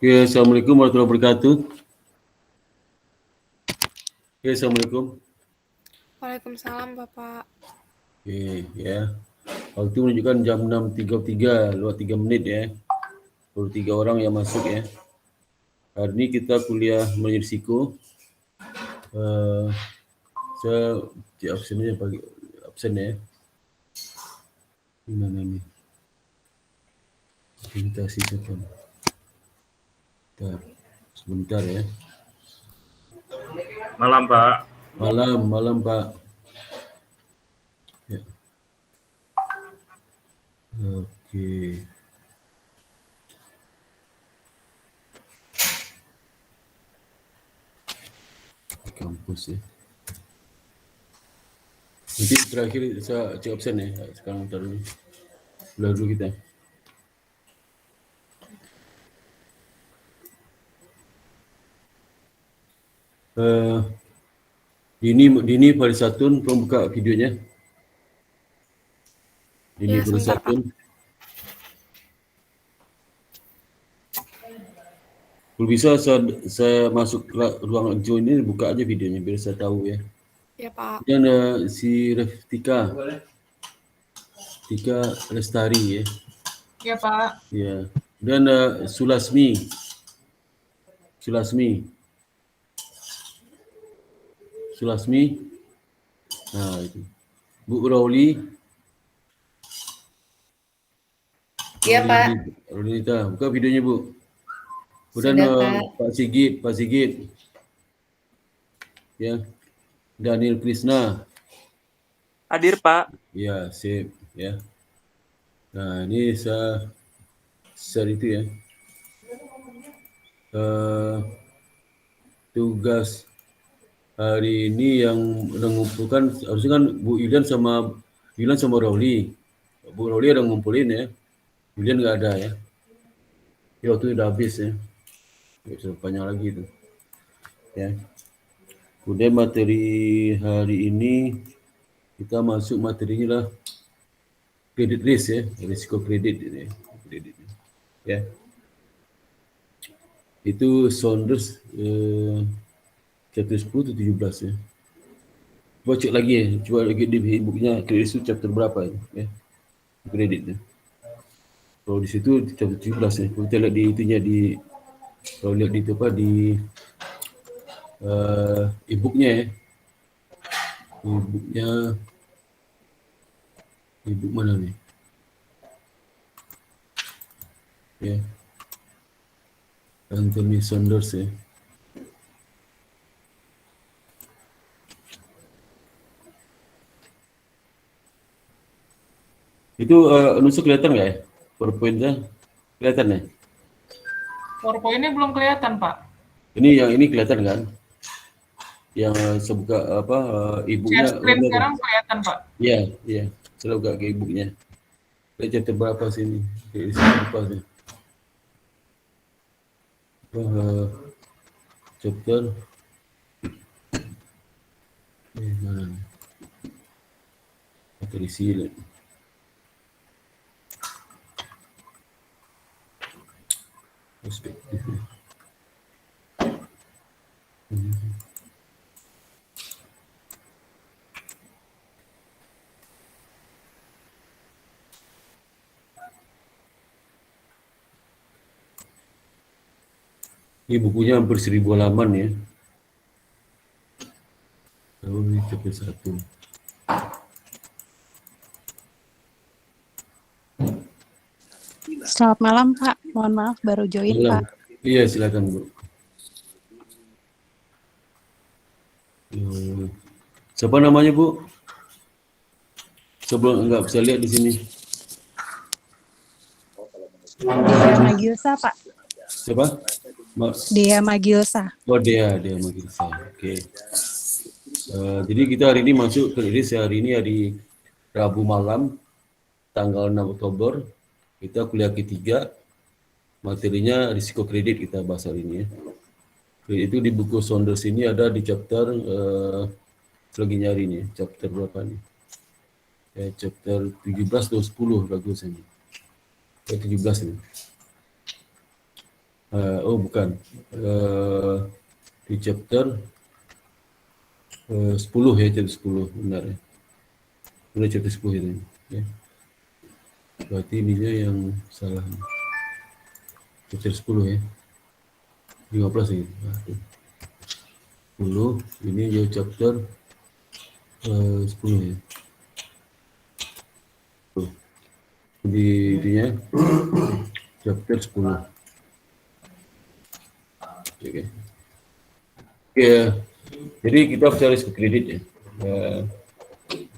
Ya, Assalamualaikum warahmatullahi wabarakatuh. Ya, Assalamualaikum. Waalaikumsalam, Bapak. Ya. Waktu menunjukkan jam 6.33, lewat 3 menit ya. Baru 3 orang yang masuk ya. Hari ini kita kuliah mengenai risiko. Saya di absennya pagi absen ya. Di mana ni? Presentasi siapa? Sebentar ya. Malam, Pak. Malam Pak. Ya. Okey. Kampus ya. Nanti terakhir saya cek absen ya. Sekarang ntar dulu. Belah dulu kita. Dini Farisatun, tolong buka videonya. Dini Ya, sebentar, Pak. Farisatun. Kalau bisa saya masuk ruang join ini, buka aja videonya biar saya tahu ya. Ya, Pak. Dan si Tika Lestari ya. Ya, Pak. Ya. Dan Sulasmi. Nah, itu. Bu Rauli. Iya, Pak. Rolita, buka videonya, Bu. Kemudian Sudah, Pak. Pak Sigit. Ya. Daniel Krishna. Hadir, Pak. Ya, sip ya. Nah, ini share itu ya. Tugas hari ini yang mengumpulkan harusnya kan Bu Yulian sama Rauli. Bu Rauli ada ngumpulin ya. Yulian nggak ada ya. Ya, waktu udah habis ya. Nggak bisa panjang lagi itu. Ya. Kemudian materi hari ini kita masuk materinya lah credit risk ya, risiko kredit ini. Ya. Itu Saunders chapter 10 atau 17 ya. Coba cek lagi ya, coba lagi di bukunya kredit itu chapter berapa ya. Kredit ya. Kalau di situ chapter 17 ya. Kalau kita lihat di itunya kalau lihat di itu apa di e-booknya ya. E-book mana ni? Ya. Anthony Saunders ya. Itu Nusa kelihatan nggak ya? PowerPoint-nya kelihatan ya? PowerPoint-nya belum kelihatan, Pak. Ini kelihatan kan? Yang saya buka apa e-booknya. Share screen sekarang kelihatan, Pak. Iya. Saya buka ke e-booknya. Lihat chapter berapa sini? Di sini lupa saya. Chapter mana ni? Materi silat. Perspektif. Ini bukunya hampir 1000 halaman ya. Kalau ini chapter 1. Selamat malam, Pak. Mohon maaf baru join, Malam. Pak. Iya, silakan, Bu. Siapa namanya, Bu? Sebelum enggak bisa lihat di sini. Dea Magilsa, Pak. Siapa? Dea Magilsa. Oh, Dea Magilsa. Oke. Jadi kita hari ini masuk ke hari ini hari Rabu malam tanggal 6 Oktober. Kita kuliah ketiga. Materinya risiko kredit kita bahas hari ini ya. Itu di buku Saunders ini ada di chapter lagi nyari nih, chapter berapa nih? Chapter 17 atau 10 bagus ini. 17 ini. Bukan. Di chapter 10 ya, chapter 10 benar ya. Benar chapter 10 itu. Ya. Berarti ininya yang salah. Chapter 10 ya. 15 ini. 10, ini dia chapter 10 ya. Di ininya chapter 10. Oke. Jadi kita bicara risiko kredit ya.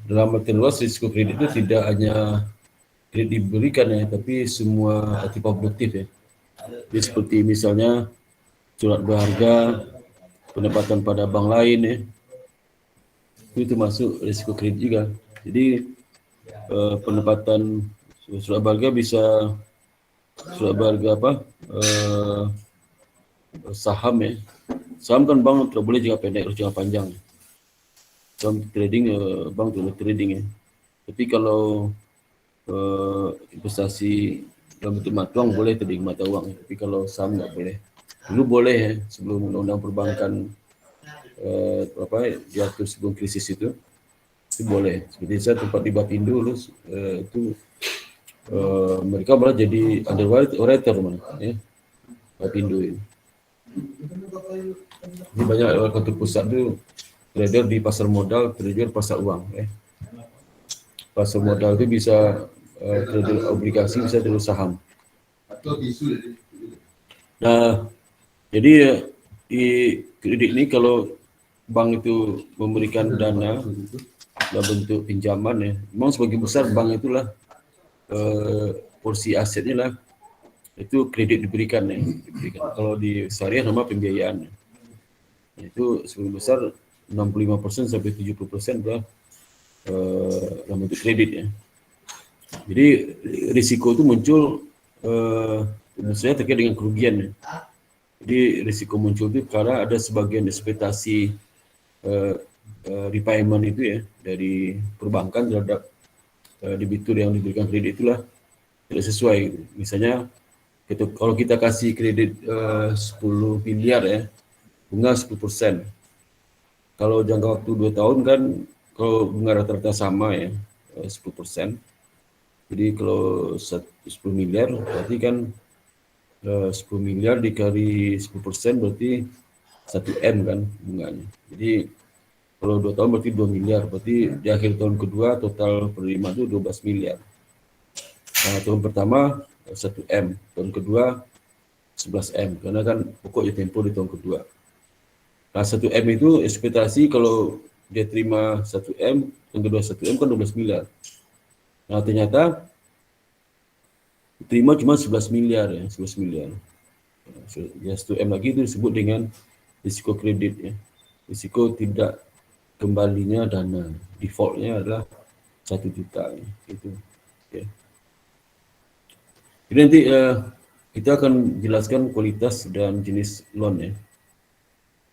Dalam artian luas risiko kredit itu tidak hanya kredit diberikan ya, tapi semua tipe produktif ya. Jadi seperti misalnya surat berharga, pendapatan pada bank lain ya, itu masuk risiko kredit juga. Jadi pendapatan surat berharga bisa surat berharga apa? Saham ya. Saham kan bank tidak boleh jangka pendek, harus jangka panjang. Saham trading, bank tidak trading ya. Tapi kalau investasi dalam bentuk mata uang boleh trading mata uang, tapi kalau saham nggak boleh. Dulu boleh ya, sebelum undang-undang perbankan diatur sebelum krisis itu boleh. Seperti saya tempat di Bapindo dulu itu mereka malah jadi underwriter mana ya, Bapindo ini. Ini banyak kantor pusat tu trader di pasar modal, trader pasar uang. Pasar modal itu bisa trader obligasi, bisa trader saham. Nah, jadi di kredit ini kalau bank itu memberikan dana dalam bentuk pinjaman ya, memang sebagian besar bank itulah porsi asetnya lah itu kredit diberikan ya. Kalau di syariah nama pembiayaan ya. Itu sebagian besar 65% sampai 70% adalah dalam bentuk kredit ya. Jadi risiko itu muncul misalnya terkait dengan kerugian ya. Jadi risiko muncul itu karena ada sebagian ekspektasi repayment itu ya dari perbankan terhadap debitur yang diberikan kredit itulah tidak sesuai gitu. Misalnya kalau kita kasih kredit 10 miliar ya, bunga 10%. Kalau jangka waktu 2 tahun kan, kalau bunga rata-rata sama ya, 10%. Jadi kalau 10 miliar, berarti kan 10 miliar dikali 10% berarti 1M kan bunganya. Jadi kalau 2 tahun berarti 2 miliar, berarti di akhir tahun kedua total penerimaan itu 12 miliar. Nah, tahun pertama 1M, tahun kedua 11M, karena kan pokoknya tempo di tahun kedua. Nah, 1M itu ekspektasi kalau dia terima 1M, tahun kedua 1M kan 12 miliar. Nah, ternyata terima cuma 11 miliar ya, 11 miliar. Ya, 1M lagi itu disebut dengan risiko kredit ya. Risiko tidak kembalinya dana, defaultnya adalah 1 juta ya. Itu. Okay. Jadi nanti kita akan jelaskan kualitas dan jenis loan ya.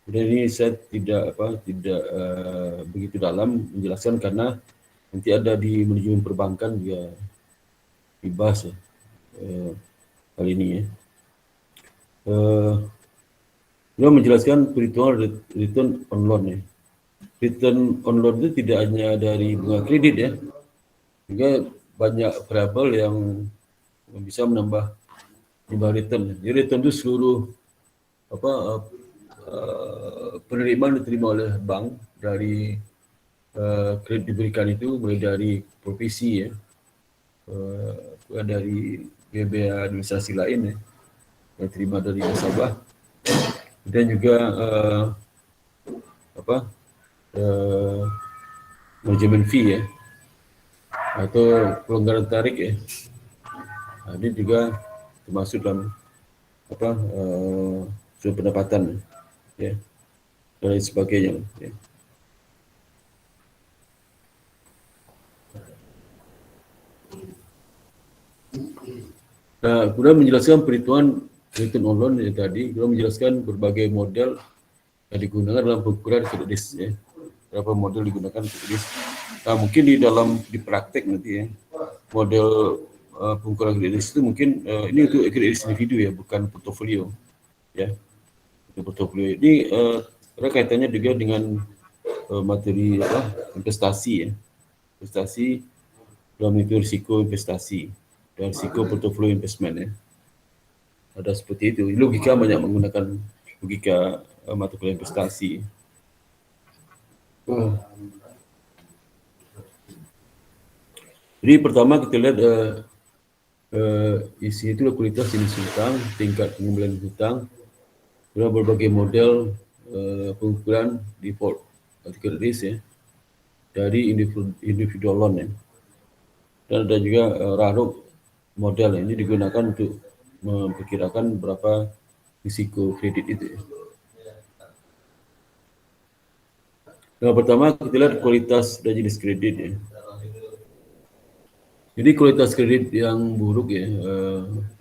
Dan ini saya tidak begitu dalam menjelaskan karena nanti ada di manajemen perbankan dia dibahas ya, kali ini ya. Dia menjelaskan perhitungan return on loan ya. Return on loan itu tidak hanya dari bunga kredit ya, juga banyak variabel yang bisa menambah return. Jadi return itu seluruh penerimaan diterima oleh bank dari kredit diberikan itu, mulai dari provisi ya, dari biaya administrasi lain ya, yang terima dari nasabah, dan juga manajemen fee ya, atau pelonggaran tarik ya. Nah, ini juga termasuk dalam sumber pendapatan ya, dan lain sebagainya ya. Nah, kemudian menjelaskan perhitungan return on loan yang tadi, kita menjelaskan berbagai model yang digunakan dalam pengukuran kredit risk ya. Berapa model digunakan kredit risk. Nah, mungkin di praktek nanti ya, model pengukuran kredit risk itu mungkin ini untuk kredit risk individu ya, bukan portofolio. ya. Portofolio ini ada kaitannya juga dengan materi investasi ya. Investasi dalam itu risiko investasi dan risiko portofolio investment ya. Ada seperti itu. Logika banyak menggunakan logika mata kuliah investasi. Jadi pertama kita lihat isi itu likuiditas jenis hutang, tingkat pengembalian hutang, ada berbagai model pengukuran default credit risk ya dari individual loan ya. Dan ada juga RAROC model ini digunakan untuk memperkirakan berapa risiko kredit itu ya. Yang pertama kita lihat kualitas dan jenis kredit ya. Jadi kualitas kredit yang buruk ya,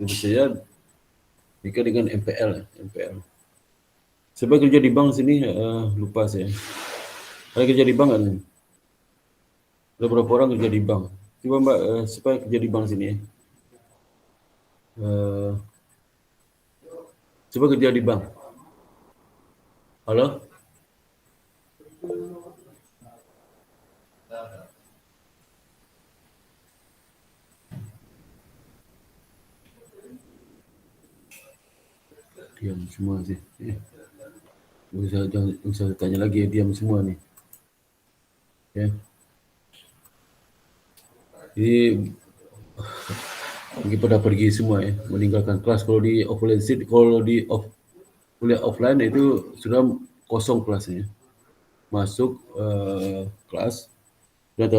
tentu saja jika dengan NPL. Sebab kerja di bank sini lupa saya. Ada kerja di bank kan? Ada berapa orang kerja di bank? Coba Mbak, supaya kerja di bank sini ya. Coba kerja di bank. Halo? Diam semua sih. Jangan usah tanya lagi, diam semua nih. Ya. Jadi mungkin pada pergi semua ya, meninggalkan kelas. Kalau di offline seat, kalau di kuliah offline itu sudah kosong kelasnya. Masuk kelas, sudah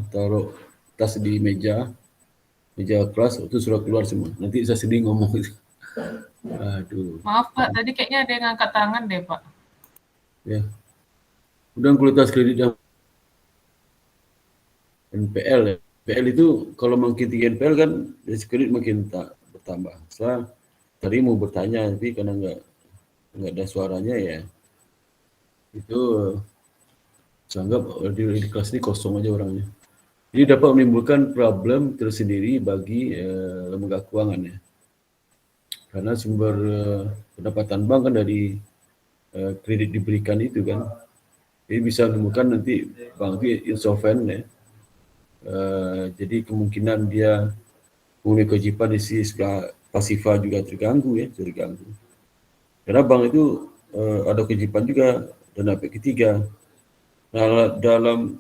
taruh tas di meja kelas, itu sudah keluar semua. Nanti saya sedih ngomong itu. Aduh. Maaf Pak, tadi kayaknya ada yang angkat tangan deh Pak. Ya. Udah kualitas kredit yang NPL ya. NPL itu kalau makin tinggi NPL kan risiko kredit makin bertambah. Saya tadi mau bertanya tapi karena nggak ada suaranya ya. Itu saya anggap di kelas ini kosong aja orangnya. Jadi dapat menimbulkan problem tersendiri bagi lembaga keuangan ya. Karena sumber pendapatan bank kan dari kredit diberikan itu kan. Jadi bisa menimbulkan nanti bank itu insolvent ya. Jadi kemungkinan dia memiliki kewajiban di sisi pasifa juga terganggu. Karena bank itu ada kewajiban juga dana pihak ketiga. Nah, dalam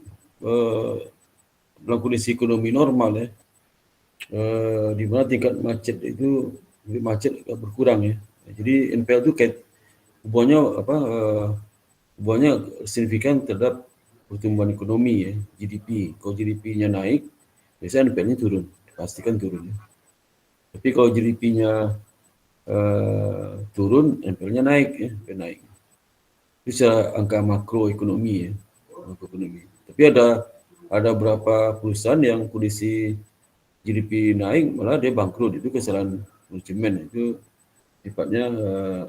kondisi ekonomi normal ya, di mana tingkat macet itu berkurang ya. Jadi NPL itu kayak hubungannya signifikan terhadap pertumbuhan ekonomi ya, GDP. Kalau GDP-nya naik, biasanya NPL-nya turun, pastikan turun ya. Tapi kalau GDP-nya turun, NPL-nya naik ya, naik. Itu secara angka makroekonomi ya, makroekonomi. Tapi ada beberapa perusahaan yang kondisi GDP naik malah dia bangkrut, itu kesalahan manajemen, itu sifatnya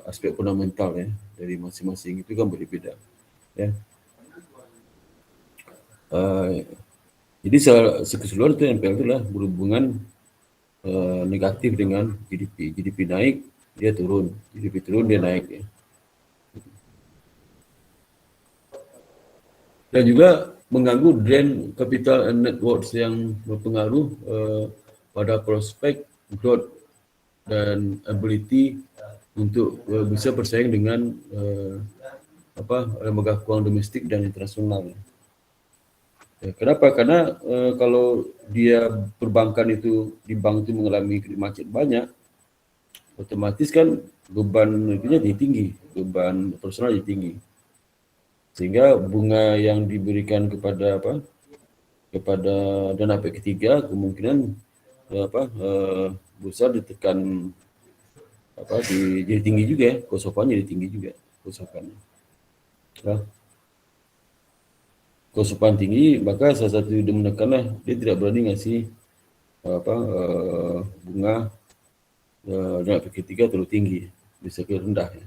aspek fundamental ya dari masing-masing itu kan berbeda ya. Jadi keseluruhan itu NPL itu lah berhubungan negatif dengan GDP. GDP naik dia turun, GDP turun dia naik ya. Dan juga mengganggu drain capital and net worth yang berpengaruh pada prospek growth dan ability untuk bisa bersaing dengan lembaga keuangan domestik dan internasional. Ya, kenapa? Karena kalau dia perbankan itu di bank itu mengalami kredit macet banyak, otomatis kan beban itunya jadi tinggi, beban operasional jadi tinggi. Sehingga bunga yang diberikan kepada dana pihak ketiga kemungkinan besar ditekan jadi tinggi juga ya, kosopannya jadi tinggi juga kosopannya. Nah, kosopan tinggi, maka salah satu yang menekanlah dia tidak berani ngasih bunga dana pihak ketiga terlalu tinggi, bisa ke rendah ya.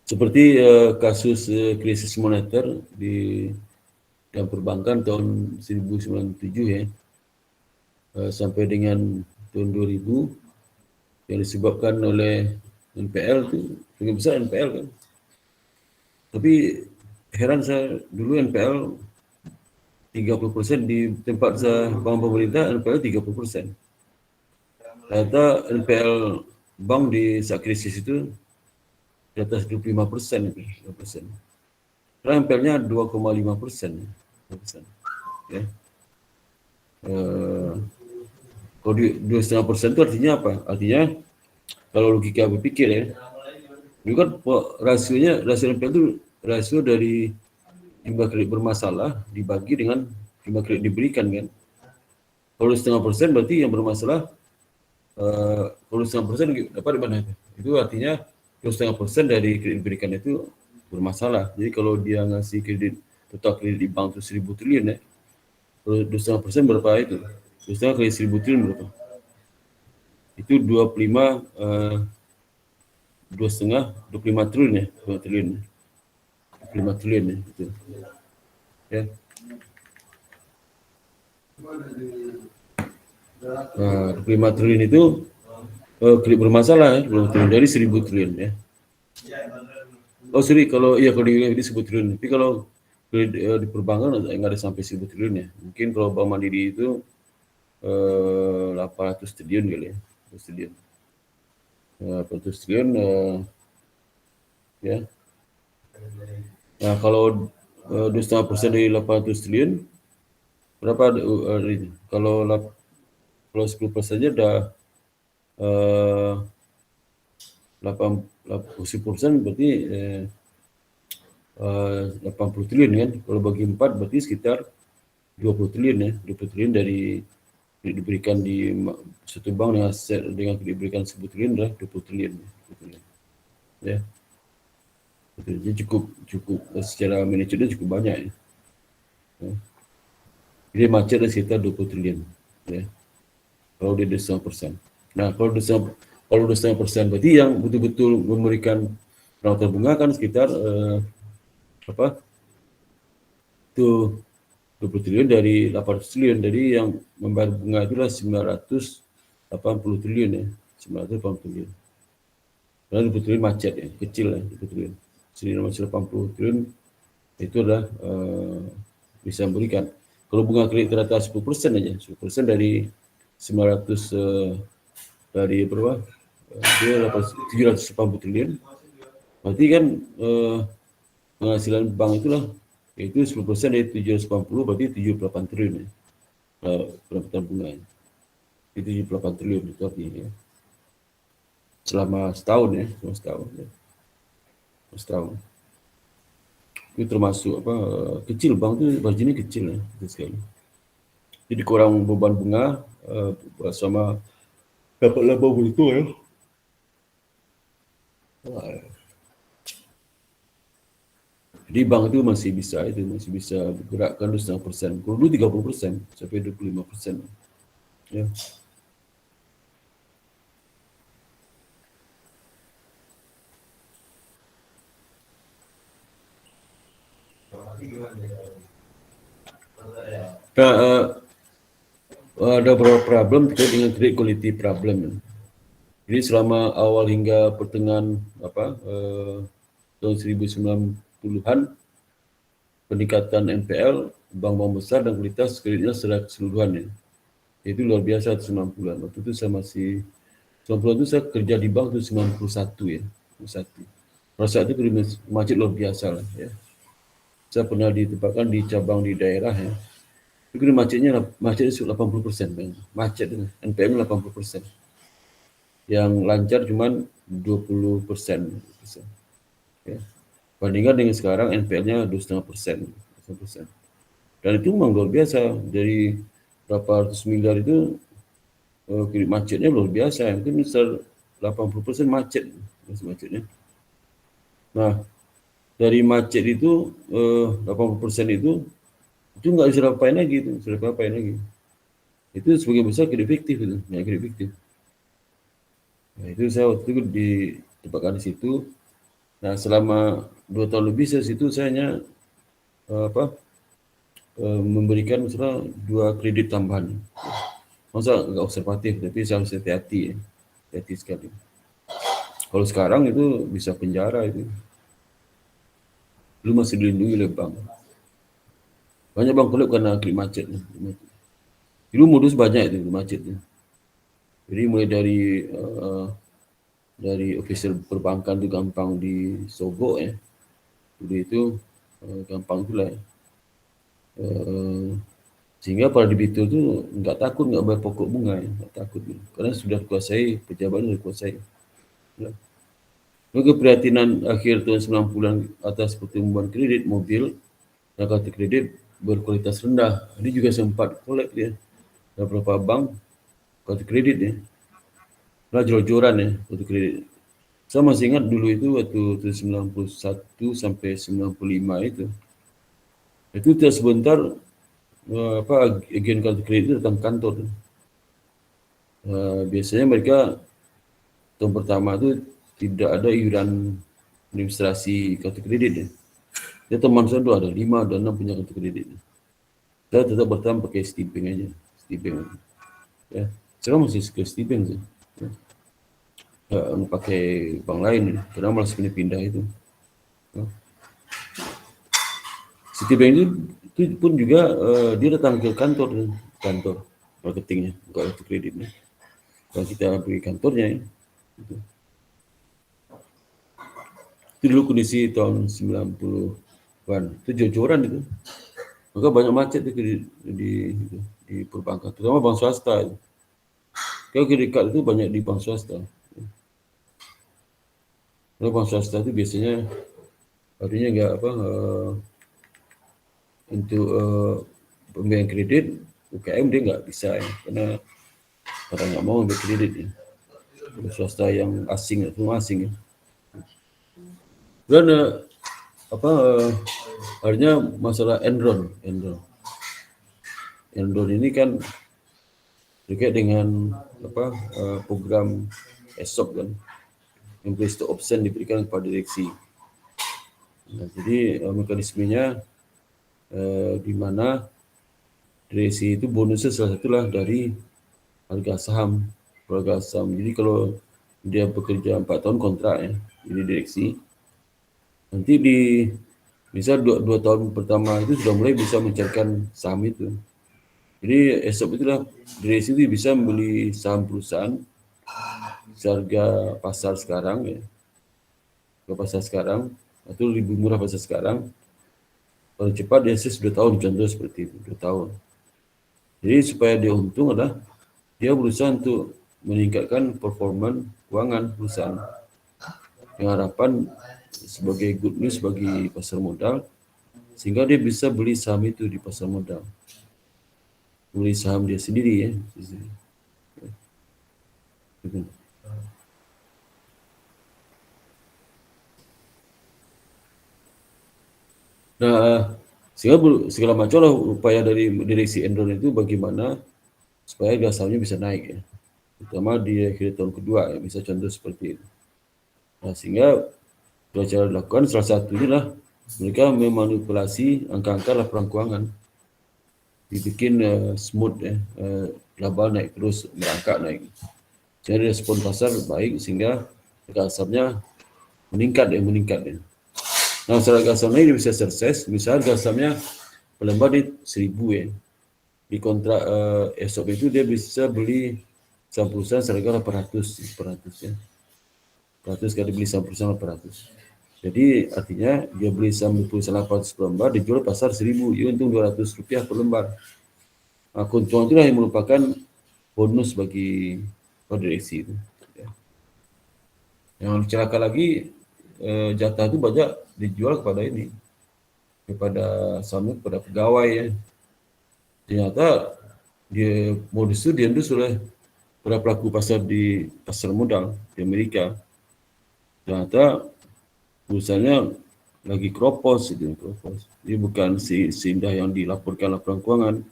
Seperti kasus krisis moneter di dalam perbankan tahun 1997 ya. sampai dengan tahun 2000 yang disebabkan oleh NPL itu sangat besar NPL kan. Tapi heran saya dulu NPL 30% di tempat saya bank pemerintah NPL 30%. Ternyata NPL bank di saat krisis itu di atas 25% itu, 2%. Karena NPL-nya 2,5%. Ya. Kalau 2,5% itu artinya apa? Artinya kalau logika berpikir ya, itu kan rasio NPL itu rasio dari jumlah kredit bermasalah dibagi dengan jumlah kredit diberikan kan. Kalau 2,5% berarti yang bermasalah, kalau 2,5% dapat di mana itu? Itu artinya 2,5% dari kredit diberikan itu bermasalah. Jadi kalau dia ngasih kredit, total kredit di bank itu 1.000 triliun ya, kalau 2,5% berapa itu? 2,5 kali 1.000 triliun berapa? Itu 25 triliun ya, 2 triliun. 25 triliun ya, gitu. Ya. 25 triliun itu kredit bermasalah ya, 20 triliun dari 1.000 triliun ya. Oh sorry, kalau di 1.000 triliun, tapi kalau di perbankan nggak ada sampai 1.000 triliun ya. Mungkin kalau Bank Mandiri itu 800 triliun kali ya, 800 triliun. 800 triliun ya. Nah kalau 2,5% dari 800 triliun berapa ini? Kalau 10% saja udah 10% berarti 80 triliun kan. Kalau bagi 4 berarti sekitar 20 triliun ya. 20 triliun dari diberikan di satu bank dengan diberikan 10 triliun adalah 20 triliun. Ya. Jadi cukup secara manajemen cukup banyak ya. Jadi macet sekitar 20 triliun ya. Kalau dia 2,5%. Nah, kalau 2,5% berarti yang betul-betul memberikan perawatan bunga kan sekitar itu 20 triliun dari 800 triliun. Jadi yang membayar bunga itulah 980 triliun ya. 980 triliun. Karena 20 triliun macet ya, kecil ya 20 triliun. 980 triliun itu adalah bisa memberikan. Kalau bunga kredit rata 10% aja, 10% dari 900 dari berapa? Dia 780 triliun. Berarti kan penghasilan bank itulah yaitu 10% dari 780 berarti 78 triliun ya. Pendapatan bunga. Itu 78 triliun itu artinya ya. Selama setahun ya, setahun. Itu termasuk kecil, bank itu marginnya kecil ya, kecil sekali. Jadi kurang beban bunga sama dapat laba bruto ya. Jadi bank itu masih bisa bergerakkan 2,5%. Kalau dulu 30% sampai 25%. Ya. Nah, ada beberapa problem terkait dengan credit quality problem. Jadi selama awal hingga pertengahan tahun 1990-an peningkatan NPL bank-bank besar dan kualitas kreditnya secara keseluruhan ya. Itu luar biasa 90-an. Waktu itu saya masih 90-an itu saya kerja di bank itu 91 ya. 91. Pada saat itu macet luar biasa lah ya. Saya pernah ditempatkan di cabang di daerah ya. Itu macetnya 80%. Macet itu NPL 80%. Yang lancar cuman 20%. Ya. Bandingkan dengan sekarang NPL-nya 2,5%. Dan itu memang luar biasa. Dari berapa ratus miliar itu macetnya luar biasa. Mungkin misal 80% macetnya. Nah, dari macet itu 80% itu nggak bisa apain lagi itu sebagai besar kredit fiktif itu, ya kredit fiktif. Nah, itu saya waktu itu ditempatkan di situ. Nah, selama 2 tahun lebih saya situ saya hanya memberikan misalnya 2 kredit tambahan. masa agak observatif, tapi saya harus hati-hati ya. Hati sekali. Kalau sekarang itu bisa penjara itu. Lu masih dilindungi oleh bank. Banyak bank kolab karena klik macet. Dulu modus banyak itu macetnya. Jadi mulai dari official perbankan itu gampang disogok ya. Jadi itu gampang pula ya. Sehingga para debitur tu enggak takut enggak bayar pokok bunga ya. Enggak takut. Karena sudah kuasai, pejabat sudah kuasai. Ya. Keprihatinan akhir tahun 90-an atas pertumbuhan kredit mobil dan kartu kredit berkualitas rendah. Ini juga sempat kolab dia. Dan beberapa bank kartu kredit ya. Nah, jor-joran ya kartu kredit. Saya masih ingat dulu itu waktu 91 sampai 95 itu. Itu sebentar agen kartu kredit itu datang kantor. Biasanya mereka tahun pertama itu tidak ada iuran administrasi kartu kredit ya. Dia teman saya tu ada 5 ada 6 punya kartu kredit. Saya tetap bertahan pakai Citibank aja. Citibank. Ya. Sekarang masih ke Citibank sih. Ya. Pakai bank lain ya. Karena malas pindah-pindah itu. Ya. Citibank itu pun juga dia datang ke kantor marketingnya, bukan kartu kreditnya. Kalau kita pergi kantornya ya. Itu dulu kondisi tahun 90-an. Itu jor-joran itu. Maka banyak macet itu di perbankan, terutama bank swasta itu. Kalau kredit card itu banyak di bank swasta. Kalau bank swasta itu biasanya artinya enggak untuk pemberian kredit UKM dia enggak bisa ya, karena orang enggak mau ambil kredit ya. Kalau swasta yang asing semua asing ya. Dan artinya masalah Enron ini kan terkait dengan program ESOP kan, yang stock option diberikan kepada direksi. Nah, jadi mekanismenya di mana direksi itu bonusnya salah satulah dari harga saham. Jadi kalau dia bekerja 4 tahun kontrak ya, jadi direksi, nanti misal 2 tahun pertama itu sudah mulai bisa mencairkan saham itu. Jadi ESOP itulah direksi itu bisa membeli saham perusahaan seharga pasar sekarang ya, ke pasar sekarang atau lebih murah pasar sekarang. Paling cepat dia sudah tahun, contoh seperti itu 2 tahun. Jadi supaya dia untung adalah dia berusaha untuk meningkatkan performa keuangan perusahaan dengan harapan sebagai good news bagi pasar modal, sehingga dia bisa beli saham itu di pasar modal, beli saham dia sendiri ya. Nah, sehingga segala macam lah upaya dari direksi Enron itu bagaimana supaya harga sahamnya bisa naik ya, terutama di akhir tahun kedua ya, bisa contoh seperti itu. Nah, sehingga cara dilakukan salah satunya lah mereka memanipulasi angka-angka laporan keuangan, dibikin smooth ya, laba naik terus, merangkak naik. Jadi respon pasar baik sehingga harga sahamnya meningkat ya. Nah, harga sahamnya ini bisa sukses, misal harga sahamnya per di 1.000 ya. Di kontrak ESOP itu dia bisa beli saham perusahaan seharga 800 ya. 800 kali beli saham perusahaan 800. Jadi artinya dia beli saham perusahaan 800 per lembar, dijual pasar 1.000, dia untung Rp200 per lembar. Nah, keuntungan itulah yang merupakan bonus bagi direksi itu. Ya. Yang celaka lagi, jatah itu banyak dijual kepada saham, kepada pegawai ya. Ternyata dia modus itu diendus oleh para pelaku pasar di pasar modal di Amerika. Ternyata perusahaannya lagi kropos. Dia bukan seindah yang dilaporkan laporan keuangan,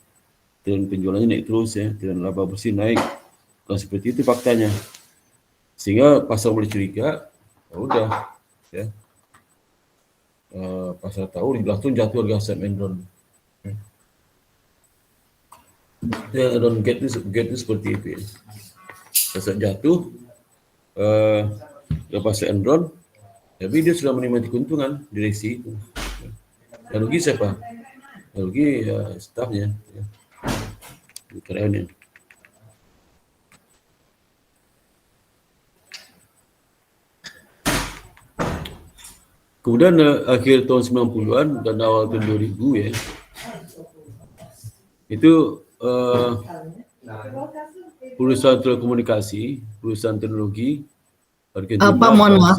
dan penjualannya naik terus ya, dan laba bersih naik. Bukan seperti itu faktanya. Sehingga pasar mulai curiga, udah ya. Pasar tahu langsung jatuh harga saham Enron. Ya, Enron gate itu seperti itu ya. Saat jatuh, lepas Enron, tapi dia sudah menikmati keuntungan direksi itu. Yang rugi siapa? Yang rugi ya stafnya, ya, karyawannya. Kemudian akhir tahun 90-an dan awal tahun 2000 ya, itu perusahaan telekomunikasi, perusahaan teknologi, Pak, mohon maaf,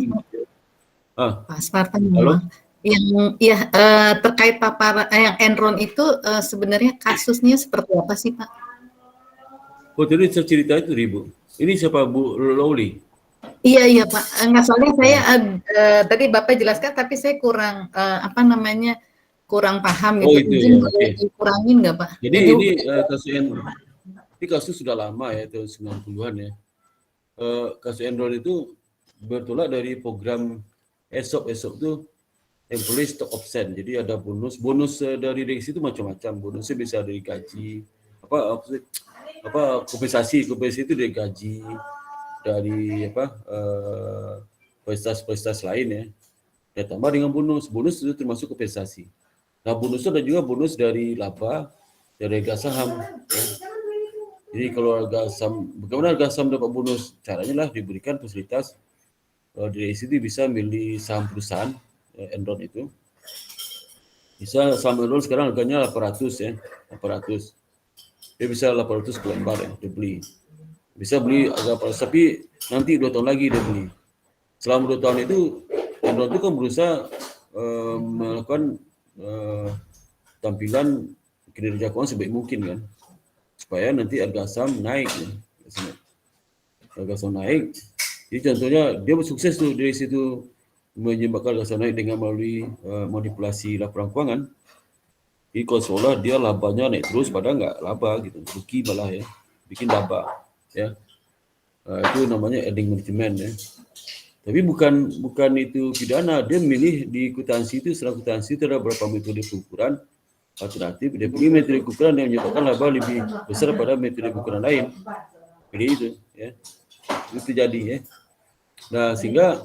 Ah, Pak Spartan, halo? mohon maaf. Yang ya terkait paparan yang Enron itu sebenarnya kasusnya seperti apa sih, Pak? Oh, tadi saya cerita itu Ibu. Ini siapa Bu Lowly? Iya Pak, nggak soalnya saya tadi Bapak jelaskan, tapi saya kurang kurang paham Oh, gitu. itu Izin ya, boleh oke. dikurangin nggak Pak? Jadi ini kasus sudah lama ya, tahun 90-an ya. Kasus Enron itu bertolak dari program ESOP itu Employee Stock Option. Jadi ada bonus dari direksi itu macam-macam. Bonusnya bisa dari gaji, kompensasi itu dari gaji, dari prestasi lain ya. Dan tambah dengan bonus itu termasuk kompensasi. Nah, bonus itu ada juga bonus dari laba, dari harga saham. Ya. Jadi kalau harga saham, bagaimana harga saham dapat bonus? Caranya lah diberikan fasilitas direksi itu bisa milih saham perusahaan Enron itu. Bisa saham Enron sekarang harganya 800 ya, 800. Dia bisa 800 per lembar ya, dia beli. Bisa beli agak pas, tapi nanti 2 tahun lagi dia beli. Selama 2 tahun itu Enron itu kan berusaha melakukan tampilan kinerja keuangan sebaik mungkin kan, supaya nanti harga saham naik ya. Harga saham naik. Jadi contohnya dia sukses tuh dari situ menyebabkan harga saham naik dengan melalui manipulasi laporan keuangan. Jadi kalau seolah dia labanya naik terus, padahal nggak laba gitu, rugi malah ya, bikin laba ya. Itu namanya earning management ya. Tapi bukan itu pidana, dia memilih di kwitansi itu, setelah kwitansi itu ada beberapa metode pengukuran alternatif, dia pilih metode pengukuran yang menyebabkan laba lebih besar daripada metode pengukuran lain. Pilih itu ya. Itu terjadi ya. Nah, sehingga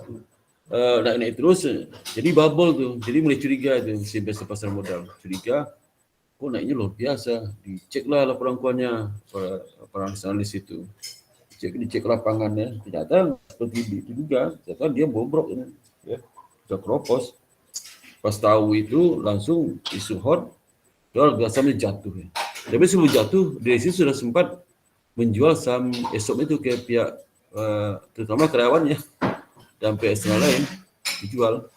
naik terus, jadi bubble tuh, jadi mulai curiga tuh si investor pasar modal, curiga, kok naiknya luar biasa, diceklah laporan keuangannya para analis itu. Dicek lapangannya, ternyata seperti itu juga, ternyata dia bobrok ini, ya, sudah keropos. Pas tahu itu langsung isu hot, harga sahamnya jatuh ya. Tapi sebelum jatuh, direksi sudah sempat menjual saham ESOP itu ke pihak terutama karyawannya dan pihak eksternal lain dijual.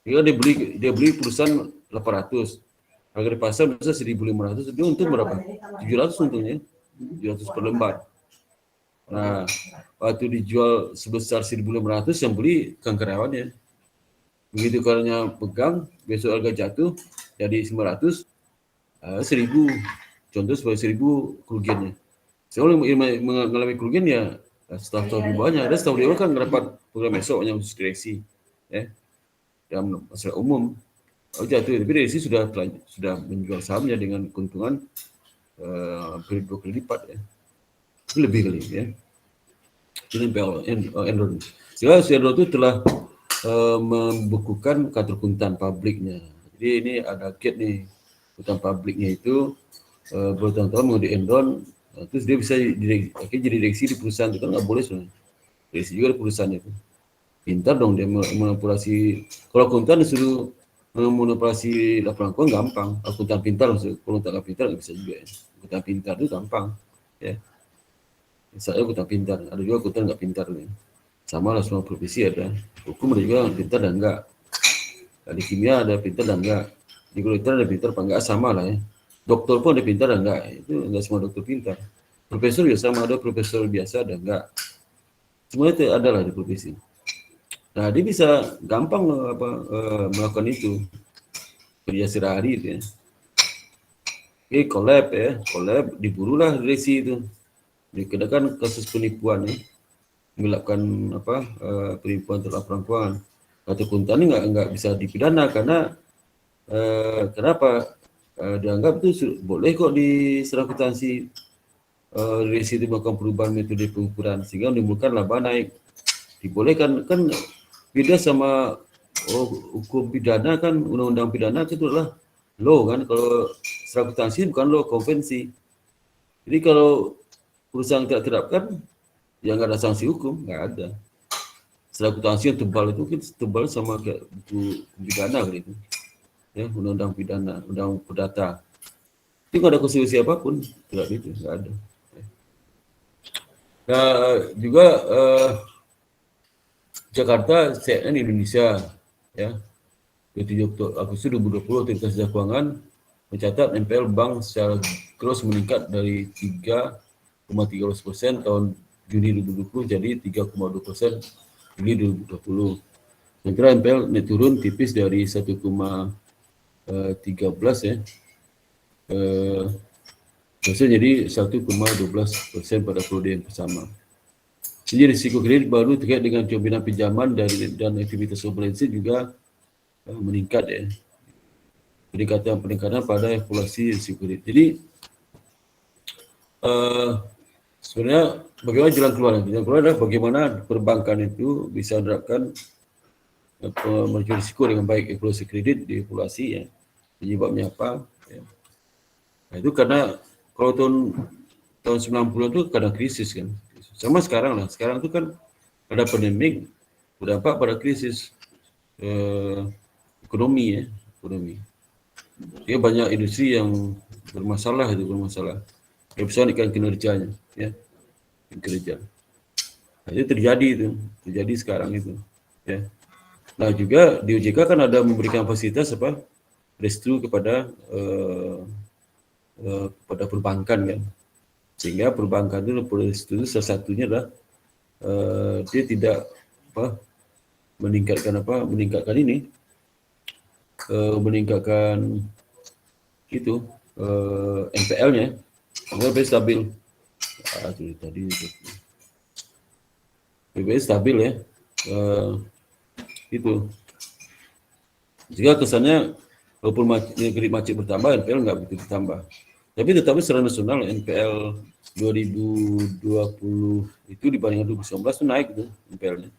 Dia beli perusahaan 800, harga di pasar bisa 1.500, dia untung berapa? 700 untungnya, 700 per lembar. Nah, waktu dijual sebesar 1.500 yang beli kan karyawannya. Begitu karyawannya pegang, besok harga jatuh jadi 900, 1.000. Contoh sebagai 1.000 kerugiannya. Soalnya mengalami kerugian ya staf di bawahnya. Ada staf di bawah kan mendapat program esok yang khusus direksi, ya, dalam masalah umum. Jatuh, tapi direksi sudah menjual sahamnya dengan keuntungan hampir 2 kali lipat ya. Lebih kali ya. Ini Enron. Sehingga Enron itu telah membekukan kantor akuntan publiknya. Jadi ini ada gate nih, akuntan publiknya itu bertahun-tahun mau di Enron, terus dia bisa jadi direksi di perusahaan itu kan nggak boleh sebenarnya. Direksi juga di perusahaan itu. Pintar dong dia manipulasi. Kalau akuntan disuruh manipulasi laporan keuangan gampang. Akuntan pintar maksudnya. Kalau tak pintar nggak bisa juga ya. Akuntan pintar itu gampang ya. Misalnya akuntan pintar, ada juga akuntan nggak pintar nih. Sama lah semua profesi ada. Hukum ada juga pintar dan enggak. Di kimia ada pintar dan enggak. Di kedokteran ada pintar apa enggak, sama lah ya. Dokter pun ada pintar dan enggak. Itu enggak semua dokter pintar. Profesor juga sama, ada profesor biasa dan enggak. Semua itu adalah di profesi. Nah, dia bisa gampang melakukan itu. Kerja sehari-hari itu ya. Oke, collab diburulah direksi itu. Dikenakan kasus penipuan ya. Melakukan penipuan terhadap laporan keuangan. Kantor akuntan ini nggak bisa dipidana karena kenapa? dianggap itu boleh kok diserah akuntansi dari situ melakukan perubahan metode pengukuran sehingga menimbulkan laba naik. Dibolehkan, kan beda sama hukum pidana kan, undang-undang pidana itu adalah law kan, kalau serah akuntansi bukan law, konvensi. Jadi kalau perusahaan tidak terapkan, ya nggak ada sanksi hukum, nggak ada. Serah akuntansi yang tebal itu kan tebal sama kayak buku pidana gitu. Ya, undang-undang pidana, undang perdata. Itu nggak ada konstitusi apapun, tidak itu, nggak ada. Nah, juga Jakarta CNN Indonesia, ya, 27 Agustus 2020, Otoritas Jasa Keuangan mencatat NPL bank secara gross meningkat dari 3,13% tahun Juni 2020 jadi 3,2% Juni 2020. Saya kira NPL naik turun tipis dari 1,13 ya, jadi 1,12% pada periode yang sama. Jadi risiko kredit baru terkait dengan jaminan pinjaman dan aktivitas operasi juga meningkat ya. Peningkatan pada evaluasi risiko kredit. Jadi sebenarnya bagaimana jalan keluar? Jalan keluar adalah bagaimana perbankan itu bisa menerapkan manajemen risiko dengan baik, evaluasi kredit, dievaluasi ya. Penyebabnya apa? Ya. Nah, itu karena kalau tahun 90 itu kadang krisis kan. Sama sekarang lah. Sekarang itu kan ada pandemik berdampak pada krisis ekonomi ya, ekonomi. Dia banyak industri yang bermasalah. Dia bisa naikkan kinerjanya ya, kinerja. Nah, itu terjadi sekarang itu ya. Nah, juga di OJK kan ada memberikan fasilitas apa? Restru kepada perbankan kan. Sehingga perbankan itu salah satunya adalah dia tidak meningkatkan itu NPL-nya lebih stabil. Lebih stabil ya. Itu. Jika kesannya walaupun kredit macet bertambah, NPL nggak begitu bertambah. Tapi tetapi secara nasional NPL 2020 itu dibandingkan 2019 itu naik itu NPL-nya.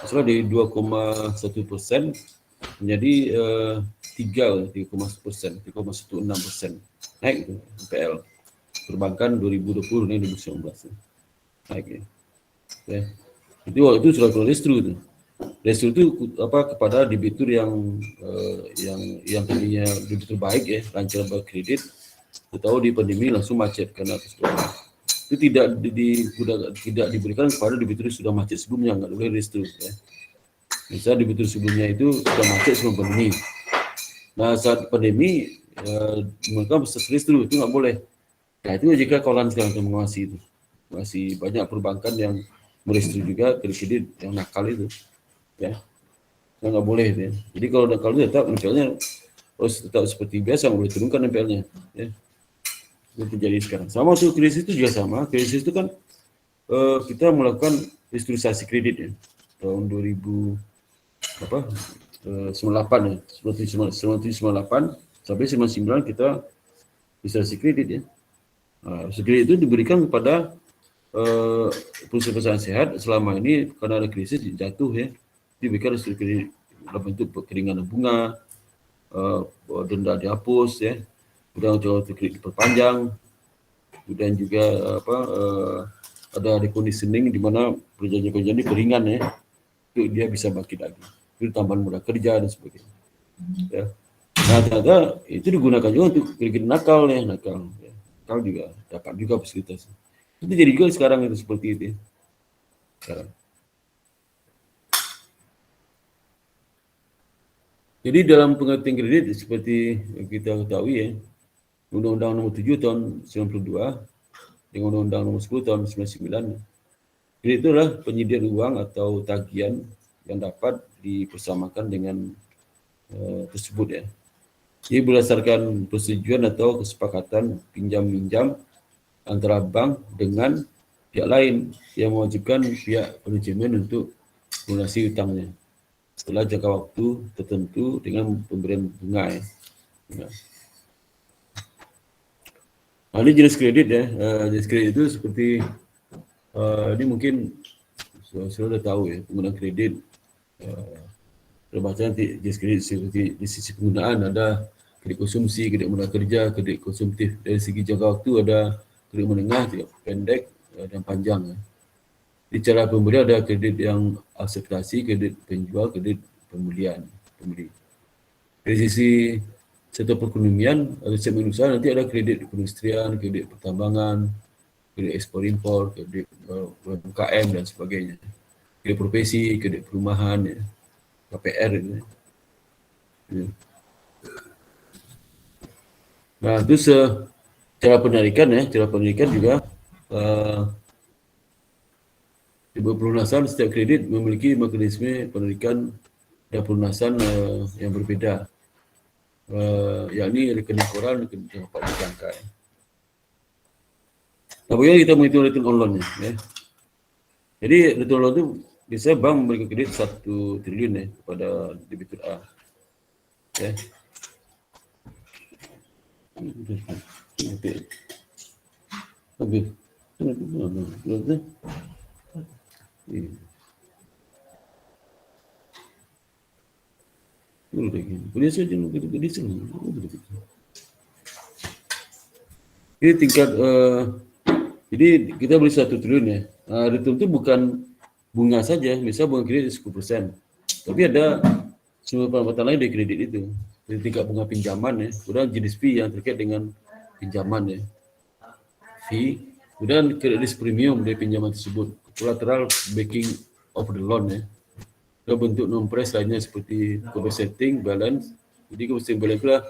Masalah dari 2,1% menjadi 3,1%, 3,16% naik itu NPL. Perbankan 2020 ini 2019 naik ya. Itu waktu itu sudah keluar restru itu. Restru itu kepada debitur yang tadinya debitur baik ya, lancar berkredit. Tahu di pandemi langsung macet karena itu tidak diberikan kepada debitur sudah macet sebelumnya, nggak boleh restru ya. Misalnya debitur sebelumnya itu sudah macet sebelum pandemi. Nah saat pandemi mereka bisa restru itu nggak boleh. Nah itu jika kawan sekarang mengawasi itu, masih banyak perbankan yang merestru juga kredit yang nakal itu ya, nggak boleh itu ya. Jadi kalau nakal itu tetap NPL-nya harus tetap seperti biasa, nggak boleh turunkan NPL-nya ya. Itu terjadi sekarang. Sama untuk krisis itu juga sama. Krisis itu kan kita melakukan restrukturisasi kredit ya. Tahun 2098 ya. 1998 sampai 1999 kita restrukturisasi kredit ya. Kredit itu diberikan kepada perusahaan sehat selama ini karena ada krisis jatuh ya. Diberikan restrukturisasi kredit dalam bentuk keringanan bunga, denda dihapus ya. Kemudian kredit diperpanjang, kemudian juga ada reconditioning di mana perjanjian ini beringan ya, itu dia bisa bangkit lagi, itu tambahan modal kerja dan sebagainya. Ya. Nah ternyata itu digunakan juga untuk kredit nakal ya, nakal juga dapat juga fasilitas. Itu jadi juga sekarang itu seperti itu. Ya. Sekarang. Jadi dalam pengertian kredit seperti kita ketahui ya, Undang-Undang Nomor 7 Tahun 92 dengan Undang-Undang Nomor 10 Tahun 99. Kredit itu adalah penyediaan uang atau tagihan yang dapat dipersamakan dengan tersebut ya. Jadi berdasarkan persetujuan atau kesepakatan pinjam-minjam antara bank dengan pihak lain yang mewajibkan pihak penjamin untuk melunasi hutangnya setelah jangka waktu tertentu dengan pemberian bunga ya. Ini jenis kredit ya. Jenis kredit itu seperti ini mungkin sudah tahu ya, penggunaan kredit. Terbaca nanti jenis kredit seperti di sisi penggunaan ada kredit konsumsi, kredit modal kerja, kredit konsumtif. Dari segi jangka waktu ada kredit menengah, kredit pendek dan panjang. Ya. Di cara pembelian ada kredit yang akseptasi, kredit penjual, kredit pembeli. Dari sisi sektor perekonomian atau segmen usaha nanti ada kredit perindustrian, kredit pertambangan, kredit ekspor impor, kredit UMKM dan sebagainya. Kredit profesi, kredit perumahan, ya. KPR itu. Ya. Nah, terus cara penarikan juga pelunasan setiap kredit memiliki mekanisme penarikan dan pelunasan yang berbeda. Yakni rekening koran, rekening dapat dijangka. Nah, bagaimana kita menghitung return on loan ya? Jadi return on loan itu biasanya bank memberikan kredit 1 triliun ya kepada debitur A. Ya. Oke. Ini tingkat jadi kita beli 1 triliun ya. Return itu bukan bunga saja, misalnya bunga kredit 10%. Tapi ada sumber pendapatan lain dari kredit itu. Jadi tingkat bunga pinjaman ya, kemudian jenis fee yang terkait dengan pinjaman ya. Fee, kemudian credit risk premium dari pinjaman tersebut, collateral backing of the loan ya. Dan bentuk non-price lainnya seperti compensating balance. Jadi compensating balance itulah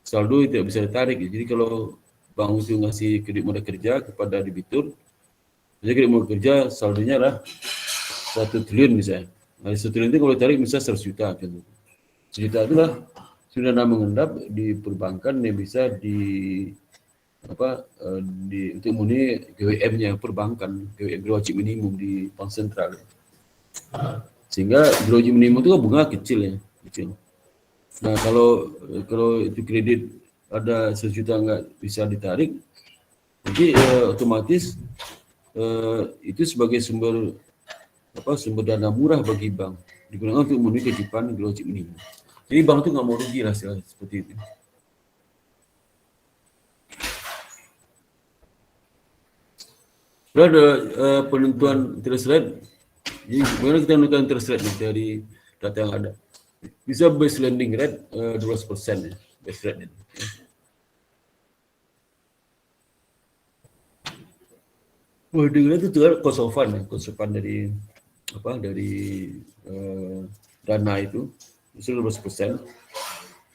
saldo tidak bisa ditarik ya. Jadi kalau bank itu ngasih kredit modal kerja kepada debitur, jadi kredit modal kerja saldonya lah 1 triliun misalnya. Nah, 1 triliun itu kalau ditarik misalnya 100 juta. 100 juta itulah sudah mengendap di perbankan yang bisa untuk memenuhi GWM-nya perbankan, GWM wajib minimum di bank sentral. Sehingga wajib minimum itu kan bunga kecil. Nah, kalau itu kredit ada 100 juta nggak bisa ditarik, jadi otomatis itu sebagai sumber dana murah bagi bank digunakan untuk memenuhi kewajiban wajib minimum. Jadi bank itu nggak mau rugi lah seperti itu. Lalu ada penentuan interest rate. Jadi bagaimana kita menentukan interest rate dari data yang ada? Bisa base lending rate 12% ya, base rate. Lending rate itu juga cost of fund ya, cost of fund dari dana itu 12%.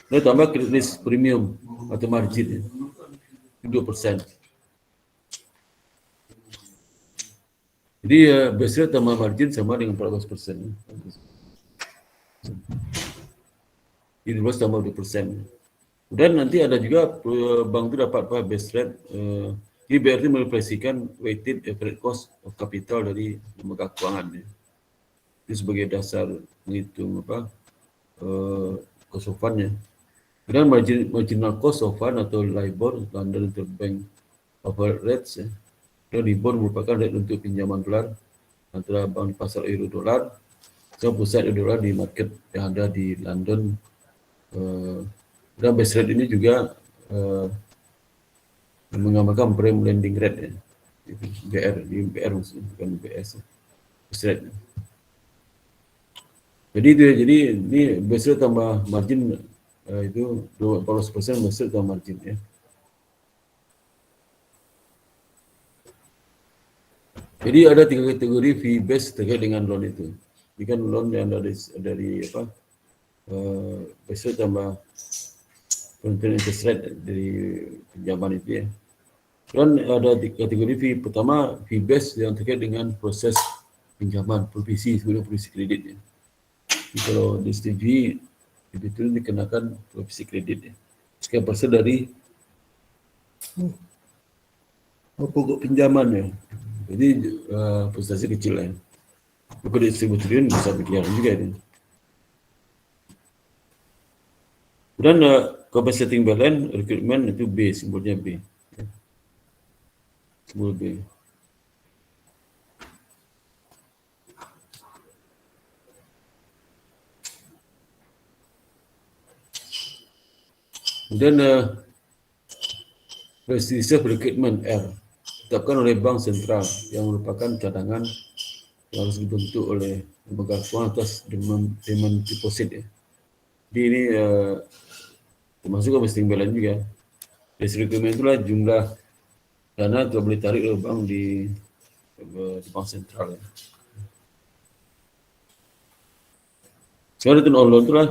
Lalu tambah credit risk premium atau margin 2%. Jadi base rate tambah margin sama dengan 14%. Jadi 12 tambah 2%. Dan nanti ada juga bank itu dapat base rate. Jadi BRT merefleksikan weighted average cost of capital dari lembaga keuangan. Itu sebagai dasar menghitung cost of fund-nya. Kemudian marginal cost of fund atau LIBOR, London Interbank Offer Rates ya. Dan LIBOR merupakan rate untuk pinjaman dolar antara bank di pasar euro dolar sama pusat euro dolar di market yang ada di London. Dan base rate ini juga menggambarkan prime lending rate ya. BR maksudnya, bukan BS ya. Base rate. Jadi itu ya, jadi ini base rate tambah margin itu 14% base rate tambah margin ya. Jadi ada 3 kategori fee base terkait dengan loan itu. Ini kan loan yang dari base rate tambah penentuan interest rate dari pinjaman itu ya. Dan ada kategori fee pertama fee base yang terkait dengan proses pinjaman, provisi, sebenarnya provisi kredit ya. Jadi kalau disetujui debitur dikenakan provisi kredit ya. Sekian persen dari pokok pinjaman ya. Jadi presentasi kecil ya. Kalau di 1.000 triliun bisa miliaran juga itu. Dan compensating balance recruitment itu B, simbolnya B. 10B. Kemudian reserve requirement R ditetapkan oleh Bank Sentral yang merupakan cadangan yang harus dibentuk oleh lembaga keuangan atas demand deposit ya. Jadi ini termasuk investing balance juga. Reserve requirement itulah jumlah dana yang boleh tarik oleh bank di Bank Sentral ya. Sekarang return on loan itulah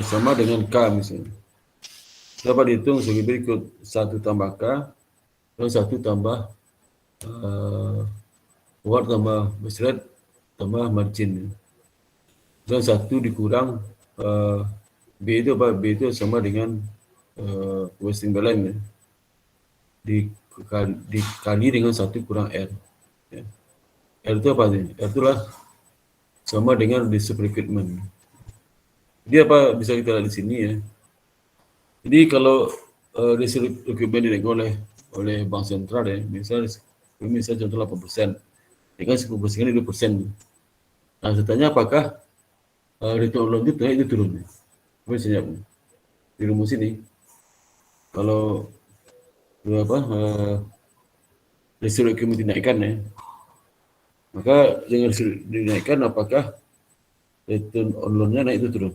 sama dengan K misalnya. Dapat dihitung sebagai berikut: 1 tambah K dan 1 tambah forward tambah base rate tambah margin. Dan 1 dikurang B itu apa? B itu sama dengan wasting balance ya. Dikali dengan 1 kurang R. Ya. R itu apa sih? R itulah sama dengan reserve requirement. Jadi apa bisa kita lihat di sini ya. Jadi kalau reserve requirement dinaikkan oleh Bank Sentral ya, misalnya contoh 8%, ya kan 10% kan 2%. Nah, saya apakah return on loan itu naik itu turun? Apa saya jawab? Di rumus ini, kalau reserve requirement dinaikkan ya, maka dengan dinaikkan apakah return on loan-nya naik itu turun?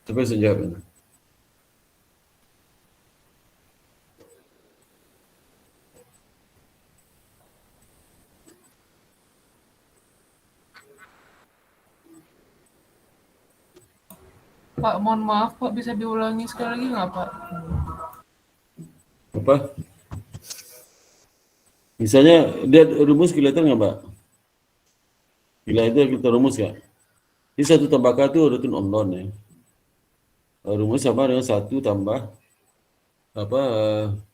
Coba saya jawab. Pak, mohon maaf Pak, bisa diulangi sekali lagi nggak Pak? Apa? Misalnya, lihat rumus kelihatan nggak, Pak? Kelihatan kita rumus nggak? Ini 1 tambah K itu return on loan ya. Rumus sama dengan 1 tambah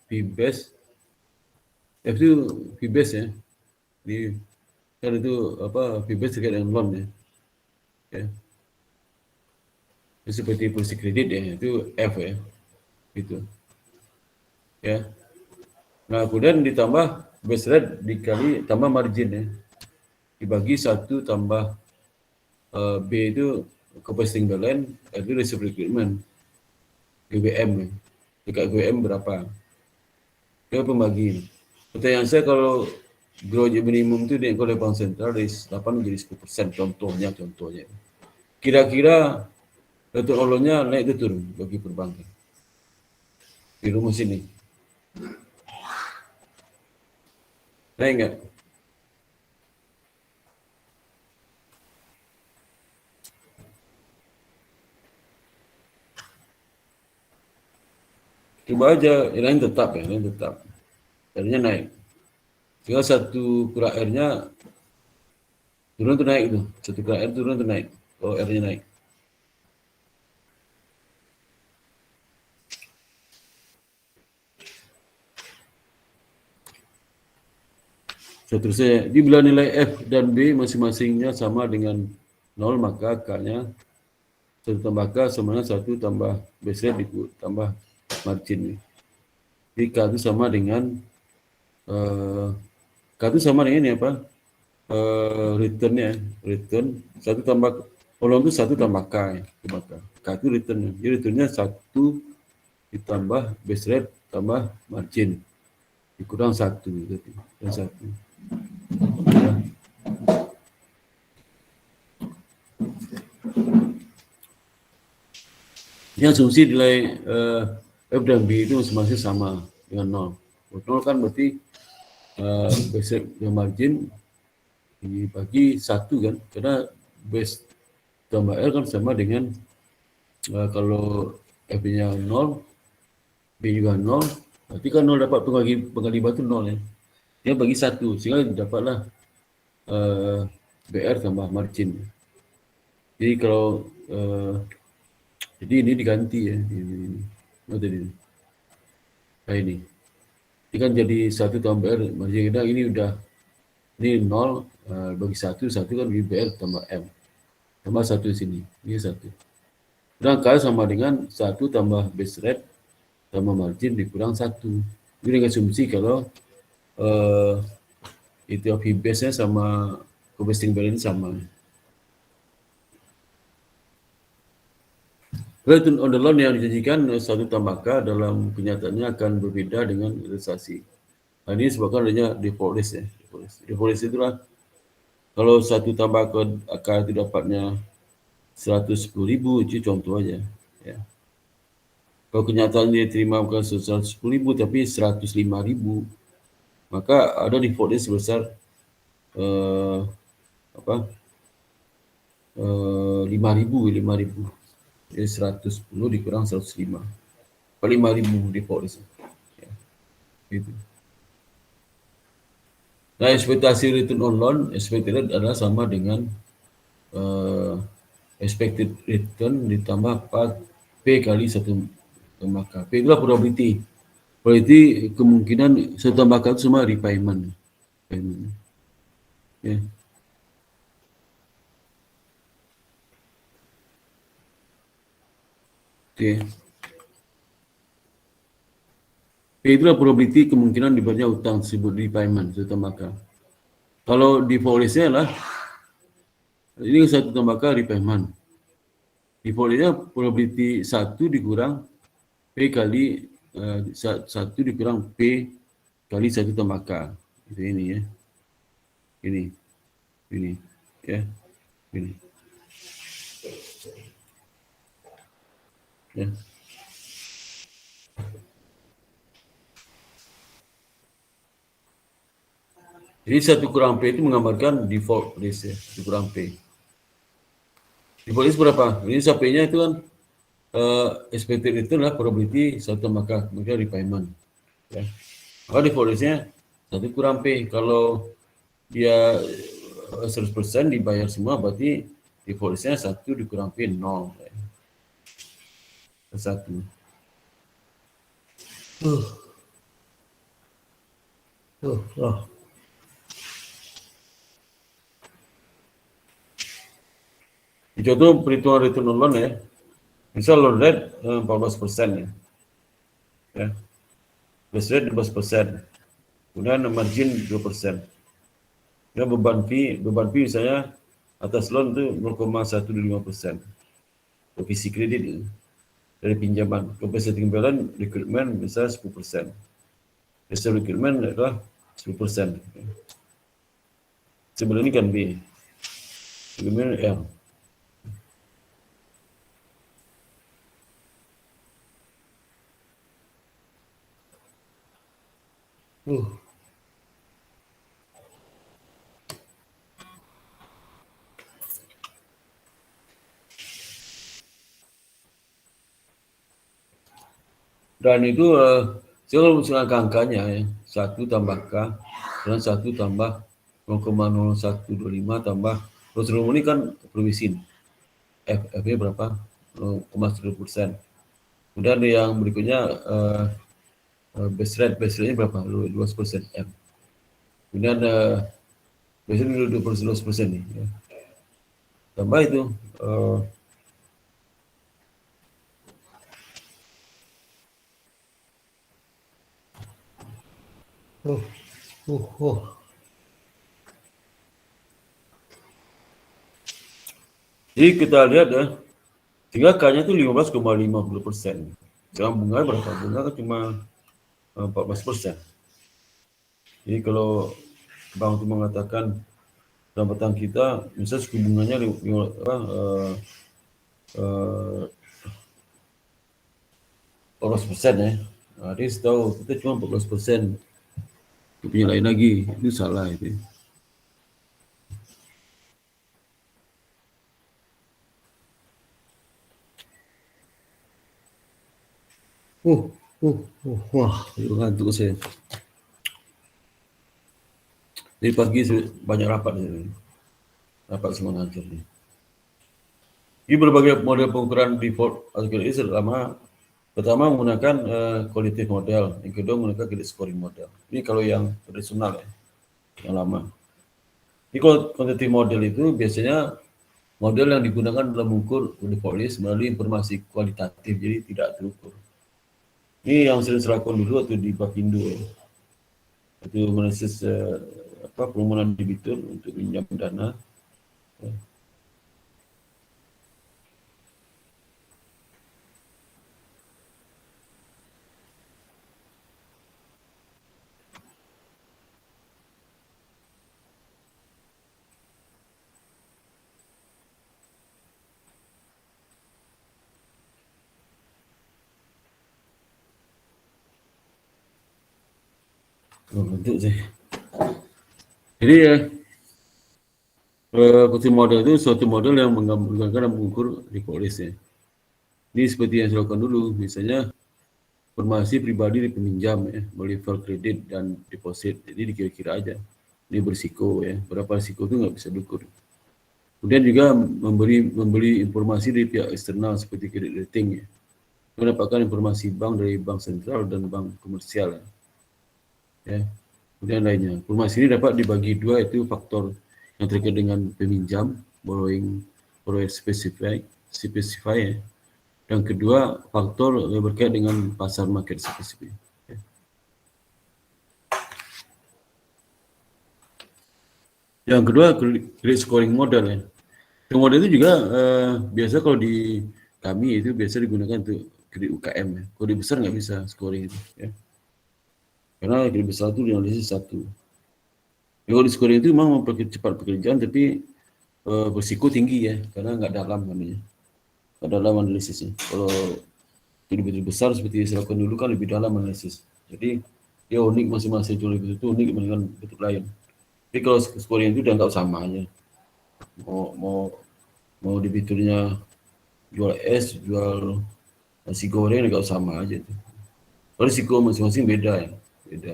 P base. F itu P base ya. Di kan itu P base terkait dengan loan ya. Ya. Itu seperti polisi kredit ya, itu F ya. Gitu. Ya. Nah, kemudian ditambah base rate dikali tambah margin ya. Dibagi 1 tambah B itu capacity balance, itu reserve requirement. GWM ya. Dekat GWM berapa? Itu pembagi. Pertanyaan saya, kalau growth minimum itu dinaikkan oleh Bank Sentral dari 8 menjadi 10% contohnya. Kira-kira return on loan-nya naik itu turun bagi perbankan. Di rumus ini. Naik enggak? Coba aja, yang lain tetap ya, yang tetap. R-nya naik. Tinggal 1 kurang R-nya turun itu naik itu. 1 kurang R turun itu naik. Kalau R-nya naik. Seterusnya, di bila nilai F dan B masing-masingnya sama dengan 0, maka K-nya 1 tambah K sama dengan 1 tambah base rate tambah margin. Jadi K itu sama dengan K itu sama dengan ini apa? Return-nya, return 1 tambah loan itu 1 tambah K ya, tambah K. K itu return-nya. Jadi return-nya 1 ditambah base rate tambah margin dikurang 1 berarti. Dan 1. Ya. Ini asumsi nilai F dan B itu masing-masing sama dengan 0. 0 kan berarti base rate dan margin dibagi 1 kan, karena base tambah R kan sama dengan kalau F-nya 0, B juga 0, berarti kan 0 dapat penggali batu 0 ya. Dia bagi 1, sehingga dapatlah BR tambah margin. Jadi kalau jadi ini diganti ya, ini. Oh, tadi. Nah, ini kan jadi 1 tambah BR margin kita ini udah ini 0 bagi 1 kan BR tambah M. Tambah 1 di sini. Ini 1. Dan K sama dengan 1 tambah base rate tambah margin dikurang 1. Ini dengan asumsi kalau ETF base-nya sama co-investing balance sama. Return on the loan yang dijanjikan satu tambah K dalam kenyataannya akan berbeda dengan realisasi. Nah, ini sebabkan adanya default risk ya. Default risk itulah kalau satu tambah K itu dapatnya 110.000, itu contoh aja. Ya. Kalau kenyataan dia terima bukan 110.000 tapi 105.000, maka ada default risk sebesar 5.000. Jadi 110 dikurang 105. 5.000 default risk. Ya, gitu. Nah, ekspektasi return on loan, expected rate adalah sama dengan expected return ditambah P kali 1 tambah K. P itulah probability. Probability kemungkinan 1 tambah K itu semua repayment. Ya. Oke. P itulah probability kemungkinan dibayarnya utang tersebut repayment 1 tambah K. Kalau default risk-nya adalah ini 1 tambah K repayment. Default risk-nya probability 1 dikurang P kali 1 dikurang P kali 1 tambah K. Itu ini ya. Ini ya. Ini. Ya. Jadi 1 kurang P itu menggambarkan default risk ya, 1 kurang P. Default risk berapa? Ini P-nya itu kan expected itu adalah probability 1 tambah K, kemudian repayment. Ya. Maka default risk-nya 1 kurang P. Kalau dia 100% dibayar semua, berarti default risk-nya 1 dikurang P 0. Ya. 1. Contoh perhitungan return on loan ya. Misal loan rate 14% ya. Ya. Base rate 12%. Kemudian margin 2%. Ya, beban fee misalnya atas loan itu 0,125%. Visi kredit dari pinjaman. Compensating balance requirement bisa 10%. Reserve requirement adalah 10%. Sebenarnya ini kan B. Requirement L. Dan itu saya kalau angka-angkanya ya, 1 tambah K dan 1 tambah 0,0125 tambah terus ini kan provisin. F-nya berapa? 0,1%. Kemudian yang berikutnya base rate-nya berapa? 12% M. Kemudian base rate 12% nih. Ya. Tambah itu Jadi kita lihat ya, sehingga K-nya itu 15,50%. Sekarang bunga berapa? Bunga kan cuma 14%. Jadi kalau bank itu mengatakan pendapatan kita, misalnya suku bunganya 14% ya. Nah, dia tahu kita cuma 14%. Punya lain lagi, itu salah itu. Wah, ngantuk saya. Jadi pagi banyak rapat semua ngajar nih. Di berbagai model pengukuran default ini pertama menggunakan qualitative model, yang kedua menggunakan credit scoring model. Ini kalau yang tradisional ya, yang lama. Di quantitative model itu biasanya model yang digunakan dalam mengukur default risk melalui informasi kualitatif, jadi tidak terukur. Ini yang sering serahkan dulu atau di Bapindo ya. Itu analisis permohonan debitur untuk pinjam dana. Bentuk sih. Jadi ya, kutip model itu suatu model yang menggambarkan dan mengukur default risk ya. Ini seperti yang saya lakukan dulu, misalnya informasi pribadi dari peminjam ya, melalui file kredit dan deposit. Jadi dikira-kira aja. Ini berisiko ya, berapa risiko itu nggak bisa diukur. Kemudian juga memberi informasi dari pihak eksternal seperti kredit rating ya. Mendapatkan informasi bank dari bank sentral dan bank komersial ya. Kemudian lainnya. Informasi ini dapat dibagi dua, yaitu faktor yang terkait dengan peminjam, borrower specify ya. Dan kedua, faktor yang berkait dengan pasar market spesifik. Ya. Yang kedua, credit scoring model ya. Model itu juga biasa kalau di kami itu biasa digunakan untuk kredit UKM ya. Kalau di besar nggak bisa scoring itu ya. Karena kredit besar itu dianalisis satu. Ya, kalau di scoring itu memang mempercepat pekerjaan, tapi berisiko tinggi ya, karena nggak dalam namanya. Nggak dalam analisisnya. Kalau kredit besar seperti yang saya lakukan dulu kan lebih dalam analisis. Jadi dia unik masing-masing kredit itu unik dengan bentuk lain. Tapi kalau scoring itu udah nggak samanya. Mau debiturnya jual es, jual nasi goreng nggak sama aja tuh. Kalau risiko masing-masing beda ya, beda.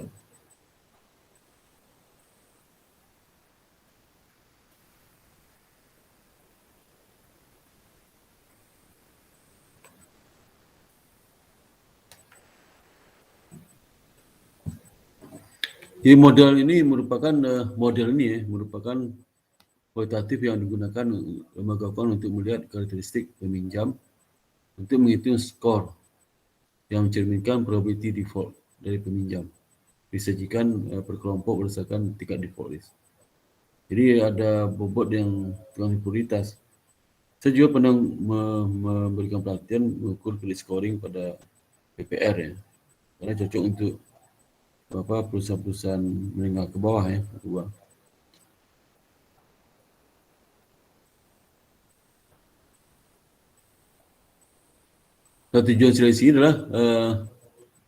Jadi model ini merupakan kualitatif yang digunakan lembaga keuangan untuk melihat karakteristik peminjam untuk menghitung skor yang mencerminkan probability default dari peminjam. Disajikan per kelompok berdasarkan tingkat default risk. Jadi ada bobot yang dengan prioritas. Saya juga pernah memberikan pelatihan mengukur credit scoring pada PPR ya, karena cocok untuk perusahaan-perusahaan menengah ke bawah ya, kedua. Tujuan seleksi adalah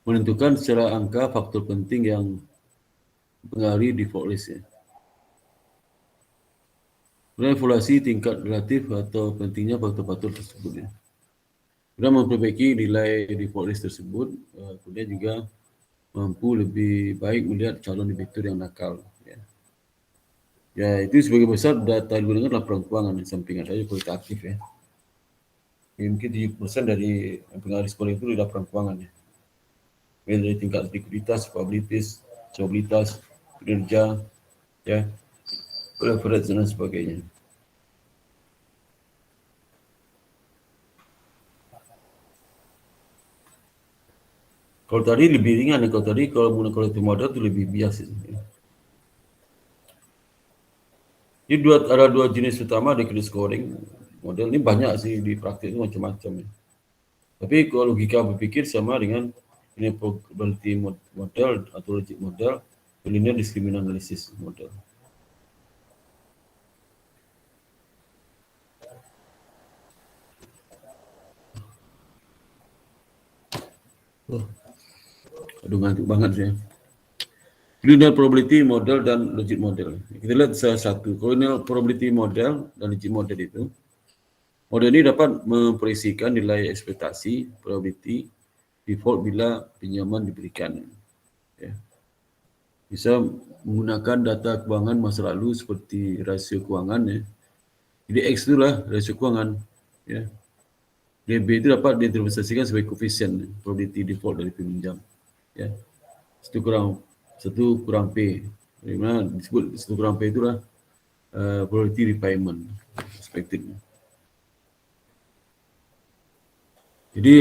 menentukan secara angka faktor penting yang mempengaruhi default risk ya. Kemudian evaluasi tingkat relatif atau pentingnya faktor-faktor tersebut ya. Kemudian memperbaiki nilai default risk tersebut, kemudian juga mampu lebih baik melihat calon debitur yang nakal ya. Ya, itu sebagai besar data digunakan laporan keuangan di samping ada kualitatif ya. Mungkin 70% dari pengaruh scoring itu di laporan keuangan ya. Dari tingkat likuiditas, probabilitas, kinerja, ya, leverage dan sebagainya. Kalau tadi lebih ringan, kalau menggunakan kualitatif model itu lebih bias. Ya. Jadi ada dua jenis utama di credit scoring model. Ini banyak sih di praktik itu macam-macam ya. Tapi kalau logika berpikir sama dengan ini probability model atau logic model, linear discriminant analysis model. Aduh ngantuk banget ya. Linear probability model dan logic model. Kita lihat salah satu. Linear probability model dan logic model itu, model ini dapat memproyeksikan nilai ekspektasi probability default bila pinjaman diberikan. Ya. Bisa menggunakan data keuangan masa lalu seperti rasio keuangan ya. Jadi X itulah rasio keuangan ya. DB itu dapat diinterpretasikan sebagai koefisien probability default dari peminjam. Ya. 1 kurang P. Di mana disebut 1 kurang P itulah probability repayment expected. Jadi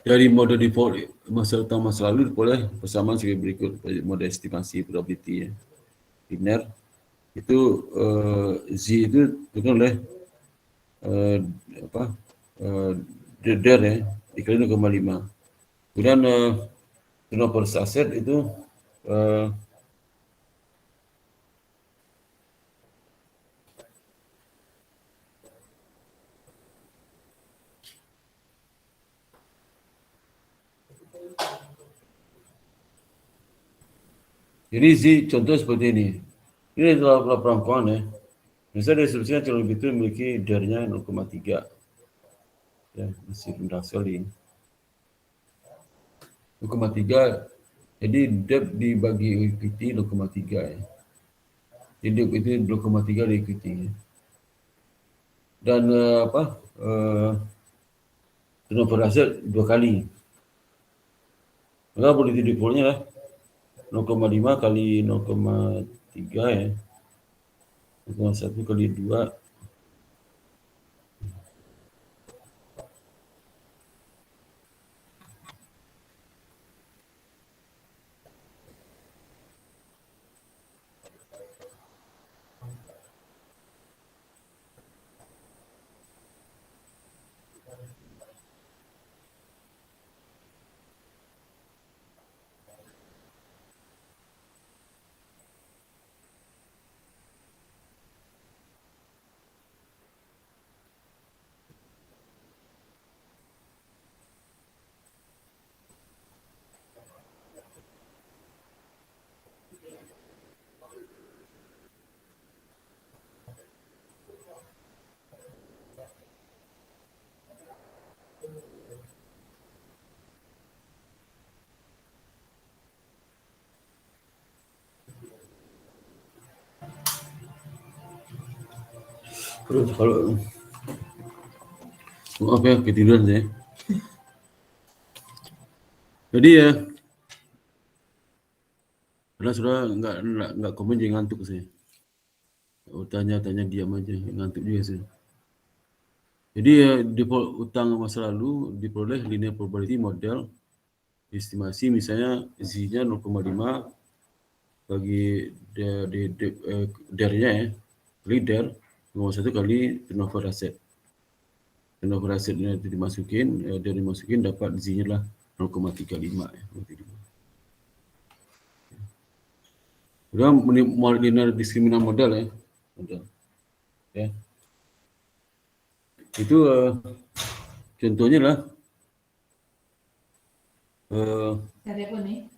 Dari model default masa utama masa lalu boleh persamaan sebagai berikut. Model estimasi probability ya. Linear itu Z itu bukan oleh apa der ya dikali 0,5. Kemudian turnover aset itu jadi contoh seperti ini. Ini adalah perangkuan ya. Misalnya deskripsinya calon itu memiliki dernya 0,3. Ya, masih rendah sekali. 0,3. Jadi debt dibagi equity 0,3 ya. Jadi debt itu 0,3 dari equity ya. Dan turnover aset 2 kali. Maka boleh defaultnya lah 0,5 kali 0,3 ya. 0,1 kali 2. Kalau maaf ya ketiduran saya. Jadi ya, karena sudah enggak komen jangan ngantuk saya. Tanya diam aja, ngantuk juga saya. Jadi ya default utang masa lalu diperoleh linear probability model estimasi misalnya Z-nya 0,5 bagi der-nya ya, leader 0,1 kali turnover asset. Turnover assetnya itu dimasukin, dapat Z-nya lah 0,35 ya. Kemudian linear discriminant model ya. Model. Ya. Itu contohnya lah Cari apa nih?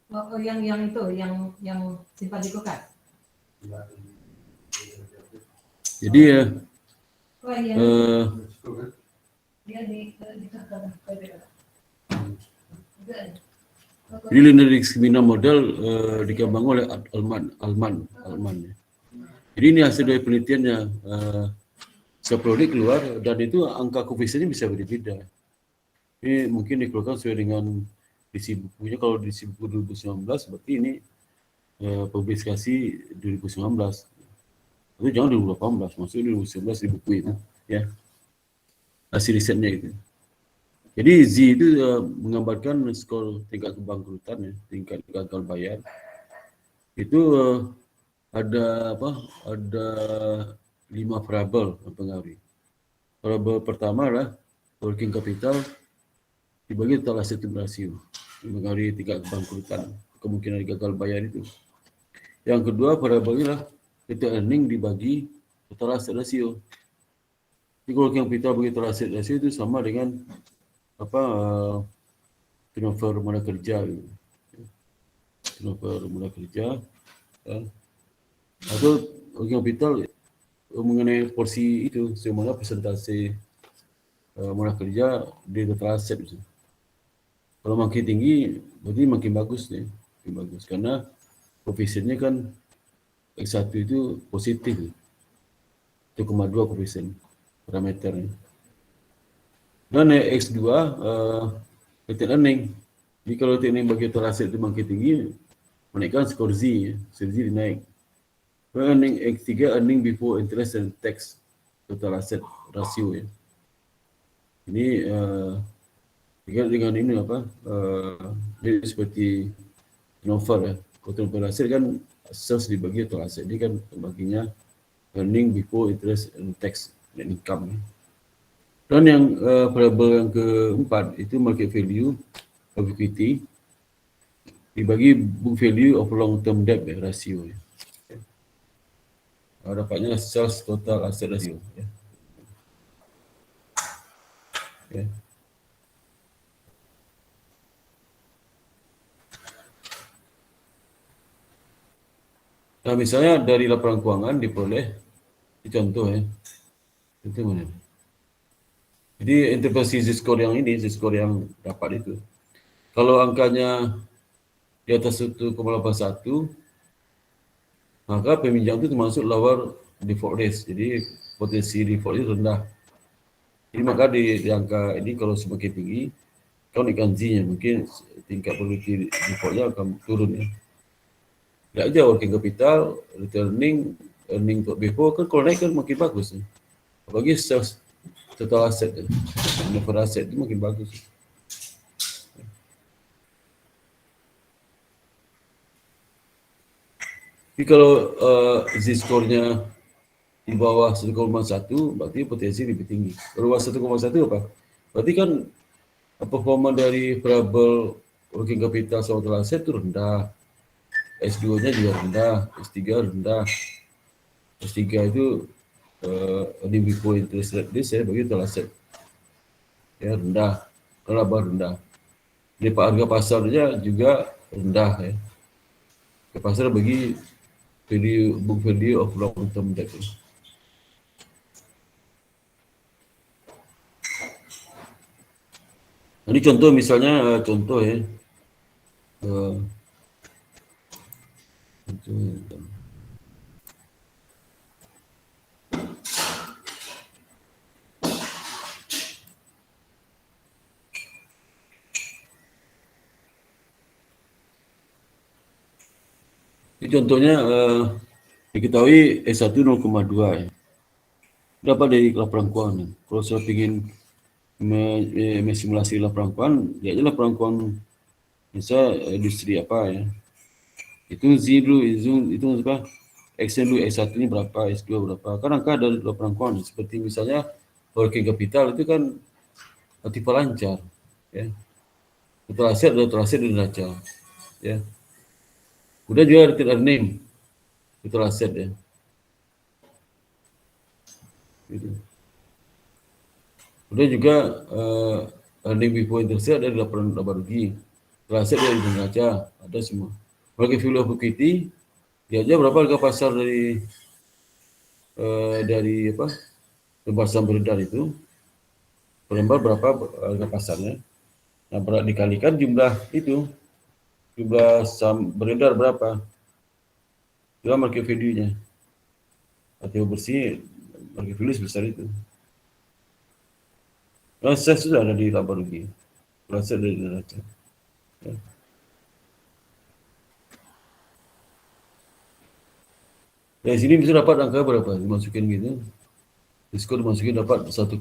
Oh, yang itu, yang simpan di kulkas. jadi ya Oh iya. Dia di jadi linear discriminant model dikembangkan oleh Alman ya. Jadi ini hasil dari penelitiannya seprodik keluar dan itu angka koefisiennya bisa berbeda. Ini mungkin dikeluarkan sesuai dengan isi bukunya. Kalau di isi buku 2019 berarti ini publikasi 2019. Itu jangan 2018, maksudnya 2019 di buku itu ya. Hasil risetnya itu. Jadi Z itu menggambarkan skor tingkat kebangkrutan ya, tingkat gagal bayar. Itu ada 5 variabel mempengaruhi. Variabel pertama adalah working capital dibagi total asset to ratio, mempengaruhi tingkat kebangkrutan, kemungkinan gagal bayar itu. Yang kedua variabelnya adalah total earning dibagi total asset ratio. Jadi working capital bagi total asset ratio itu sama dengan turnover modal kerja gitu. Turnover modal kerja atau working capital mengenai porsi itu semua persentase modal kerja di total aset gitu. Kalau makin tinggi berarti makin bagus nih, makin bagus karena koefisiennya kan X1 itu positif 1,2 koefisien parameternya. Dan X2 retained earning. Jadi kalau retained earning bagi total aset itu makin tinggi, menaikkan skor Z ya, skor Z naik. Earning X3 earning before interest and tax total asset rasio ya. Ini dengan ini dia seperti novel ya. Kalau novel aset kan sales dibagi atau aset, ini kan baginya earning before interest and tax dan income. Dan yang variable yang keempat itu market value of equity dibagi book value of long term debt ratio. Dapatnya sales total asset ratio. Nah, misalnya dari laporan keuangan diperoleh, ini contoh ya. Itu mana? Jadi interpretasi Z-score yang ini, Z-score yang dapat itu. Kalau angkanya di atas 1,81, maka peminjam itu termasuk lower default risk. Jadi potensi default itu rendah. Jadi maka di angka ini kalau semakin tinggi, kalau naikkan Z-nya, mungkin tingkat probability defaultnya akan turun ya. Tidak aja working capital, returning, earning before kan kalau naik kan makin bagus. Apalagi sales total aset, never aset itu makin bagus. Tapi kalau Z-score-nya di bawah 1,1, berarti potensi lebih tinggi. Kalau bawah 1,1 apa? Berarti kan performa dari variable working capital sama total aset itu rendah. S2-nya juga rendah, S3 rendah. S3 itu earning before interest rate this ya, bagi total aset. Ya, rendah. Laba rendah. Jadi harga pasarnya juga rendah ya. Ke pasar bagi book value of long term debt. Ini contoh misalnya contoh ya. Ini contohnya diketahui S1 0,2 ya. Dapat dari laporan keuangan. Kalau saya ingin simulasi laporan keuangan, dia aja laporan keuangan misalnya industri apa ya. Itu Z dulu, itu apa? Excel dulu S1 ini berapa, S2 berapa. Kan angka dari laporan keuangan. Seperti misalnya working capital itu kan tipe lancar. Ya. Total aset di neraca. Ya. Udah juga return earning. Total aset ya. Gitu. Udah juga earning before interest ada di laporan laba rugi. Total aset dari neraca, ada semua. Market value of equity, dia aja berapa harga pasar dari apa? Pasar beredar itu. Per lembar berapa harga pasarnya. Nah, dikalikan jumlah itu. Jumlah saham beredar berapa. Itu market value-nya. Atau bersih, market value sebesar itu. Nah, saya sudah ada di laba rugi. Berasal dari neraca. Ya. Dari sini bisa dapat angka berapa? Dimasukin gitu. Diskon dimasukin dapat 1,8.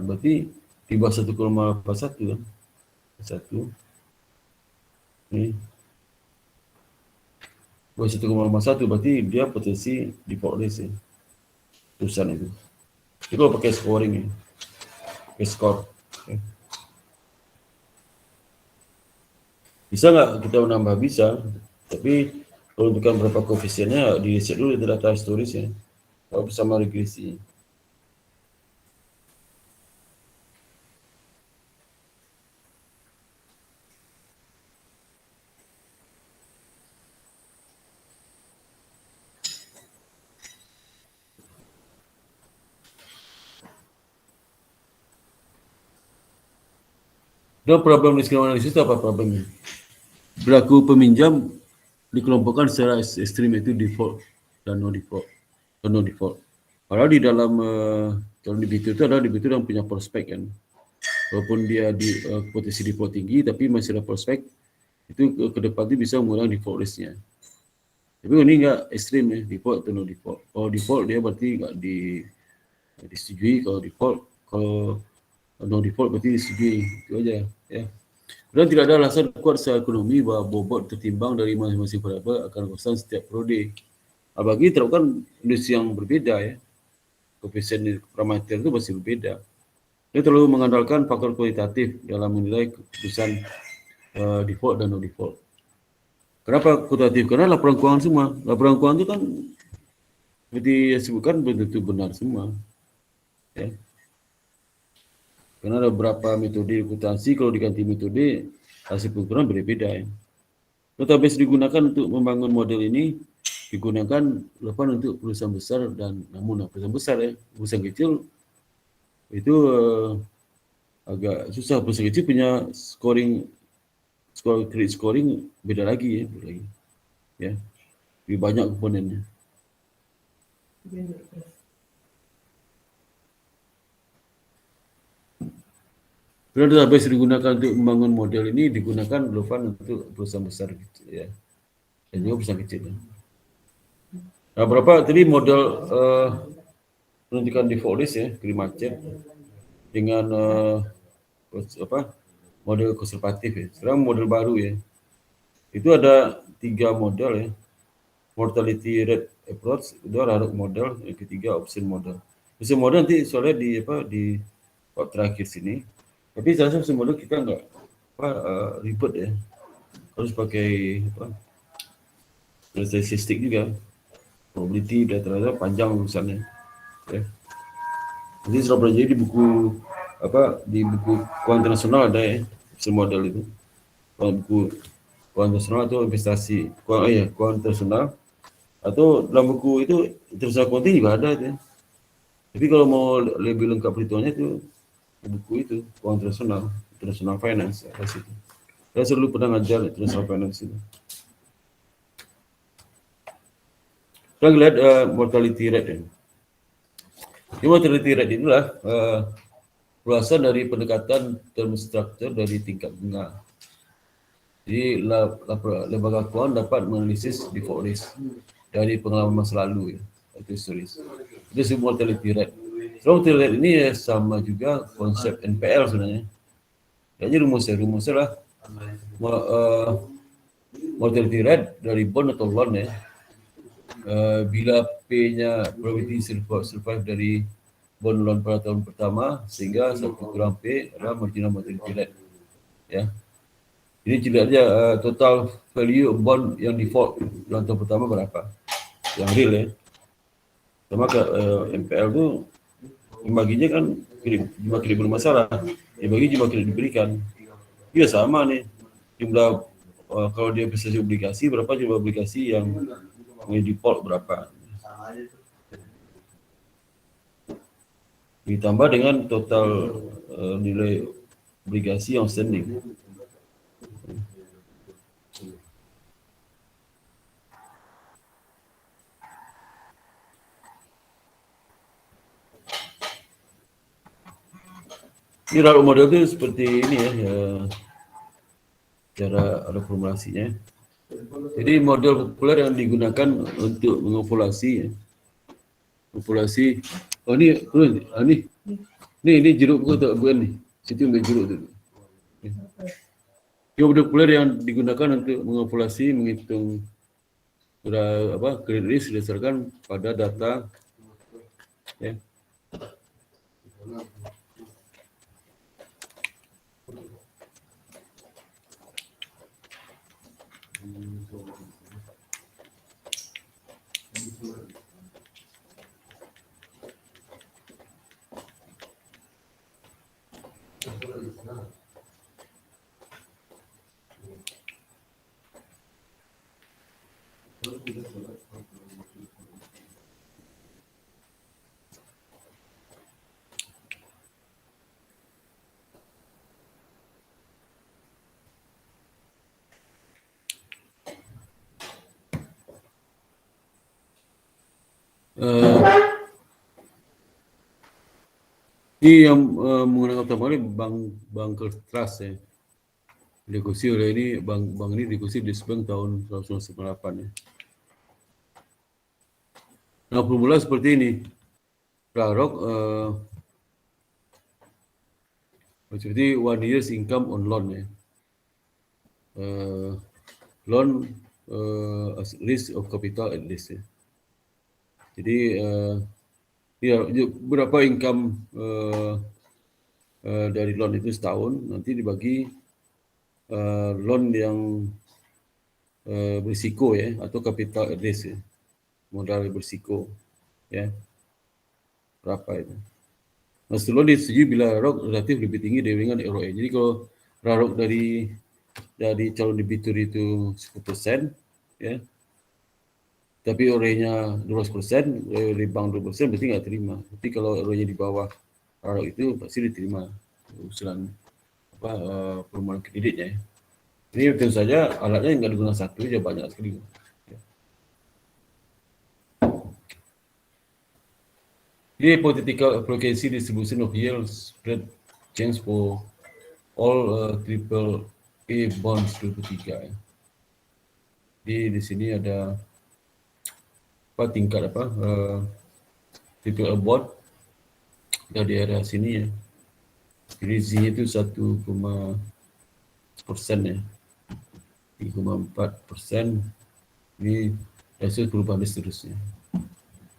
Berarti di bawah 1,81 kan. 1. Ini. Bawah 1,81 berarti dia potensi default risk ya. Tulisan itu. Itu kalau pakai scoring ya. Pakai score. Okay. Bisa nggak kita menambah? Bisa. Tapi kalau menentukan berapa koefisiennya, di-set dulu di data historis ya. Kalau bersama regresi. Dan problem risk analysis itu apa problemnya? Berlaku peminjam dikelompokkan secara ekstrim, itu default dan no default. Padahal di dalam kalau debitur itu adalah debitur yang punya prospek kan. Walaupun dia di potensi default tinggi, tapi masih ada prospek, itu ke depan itu bisa mengurangi default risk-nya. Tapi ini enggak ekstrim ya, default atau no default. Kalau default dia berarti enggak disetujui. Kalau default, kalau no default berarti disetujui, itu aja ya. Dan tidak ada alasan kuat secara ekonomi bahwa bobot tertimbang dari masing-masing variabel akan konstan setiap periode. Bagi terapkan industri yang berbeda ya, koefisien parameter itu masih berbeda. Dia terlalu mengandalkan faktor kualitatif dalam menilai keputusan default dan no default. Kenapa kualitatif? Karena laporan keuangan semua. Laporan keuangan itu kan seperti yang disebutkan belum tentu benar semua. Ya. Karena ada beberapa metode akuntansi, kalau diganti metode, hasil pengukuran berbeda ya. Database digunakan untuk membangun model ini, digunakan untuk perusahaan besar dan namun perusahaan besar ya, perusahaan kecil itu agak susah. Perusahaan kecil punya credit scoring beda lagi ya, lebih banyak komponennya. Karena database digunakan untuk membangun model ini digunakan untuk perusahaan besar gitu ya, dan juga perusahaan kecil. Nah, berapa tadi model menentukan default list ya, Krimacet dengan model konservatif ya. Sekarang model baru ya, itu ada 3 model ya. Mortality rate approach, itu Rarok model, yang ketiga option model. Option model nanti soalnya di bab terakhir sini. Tapi saya rasa option model kita nggak ribet ya. Harus pakai statistik juga. Probability data panjang urusannya. Ya. Nanti sudah belajar di buku keuangan internasional ada ya option model itu. Buku keuangan internasional atau investasi keuangan internasional. Atau dalam buku itu international accounting juga ada ya. Tapi kalau mau lebih lengkap perhitungannya itu buku itu keuangan international finance ya, situ. Saya selalu pernah ngajar international finance itu. Kita lihat mortality rate ya. Ini mortality rate inilah berasal dari pendekatan term structure dari tingkat bunga. Jadi lembaga keuangan dapat menganalisis default risk dari pengalaman masa lalu ya, itu historis. Itu semua mortality rate. So, mortality rate ini ya, sama juga konsep NPL sebenarnya. Jadi rumusnya lah mortality rate dari bond atau loan ya. Bila P-nya probability survive dari bond loan pada tahun pertama, sehingga 1 kurang P adalah marginal mortality rate. Ya. Jadi tidak aja total value bond yang default dalam tahun pertama berapa, yang real ya. Sama MPL itu baginya kan jumlah kredit bermasalah, dibagi jumlah kredit diberikan. Iya sama nih jumlah kalau dia investasi obligasi berapa jumlah obligasi yang default berapa. Ditambah dengan total nilai obligasi yang outstanding. Ini Rarok model itu seperti ini ya, cara ada formulasinya. Jadi model populer yang digunakan untuk mengopulasi ya. Populasi. Oh ini jeruk bukan nih. Situ ambil jeruk tu. Ini model populer yang digunakan untuk mengopulasi, menghitung credit risk berdasarkan pada data ya. Ini yang menggunakan utama ini bank trust ya. Diikuti oleh ini bank ini diikuti di Bank tahun 1998 ya. Nah, formula seperti ini. Rarok Seperti 1 year's income on loan ya. Loan as risk of capital at least ya. Jadi ya berapa income dari loan itu setahun, nanti dibagi loan yang berisiko ya, atau capital at risk ya, modal berisiko ya, berapa itu. Nah, setelah disetujui bila ROC relatif lebih tinggi dibandingkan ROE. Jadi kalau ROC dari calon debitur itu 10% ya, tapi ROE-nya 12%, dari bank 12%, berarti nggak terima. Tapi kalau ROE-nya di bawah ROC itu pasti diterima usulan permohonan kreditnya ya. Ini tentu saja alatnya nggak digunakan satu aja, banyak sekali. The hypothetical application distribution of yield spread change for all triple A bonds 2023 ya. Di sini ada tingkat triple A bond dari area sini ya. Jadi Z itu 1,% ya. 3,4%. Ini hasil perubahan dan seterusnya.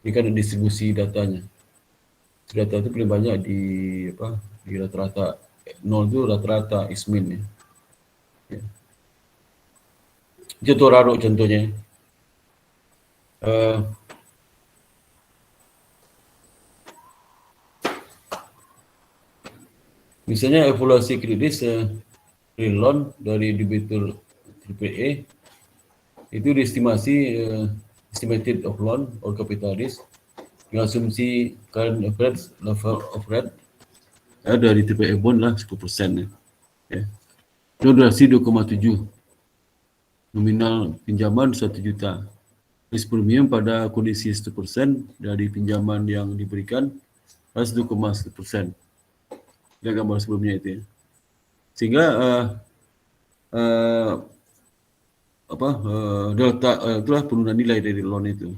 Ini kan distribusi datanya. Data itu paling banyak di rata-rata 0 itu rata-rata ismin ya. Ya. Contoh RAROC contohnya. Misalnya evaluasi kredit real loan dari debitur AAA itu diestimasi estimated of loan or capital risk dengan asumsi current average level of rate dari AAA bond lah 10% ya. Durasi 2,7, nominal pinjaman 1 juta. Risk premium pada kondisi 1% dari pinjaman yang diberikan 1,1%. Dia gambar sebelumnya itu ya. Sehingga delta itulah penurunan nilai dari loan itu.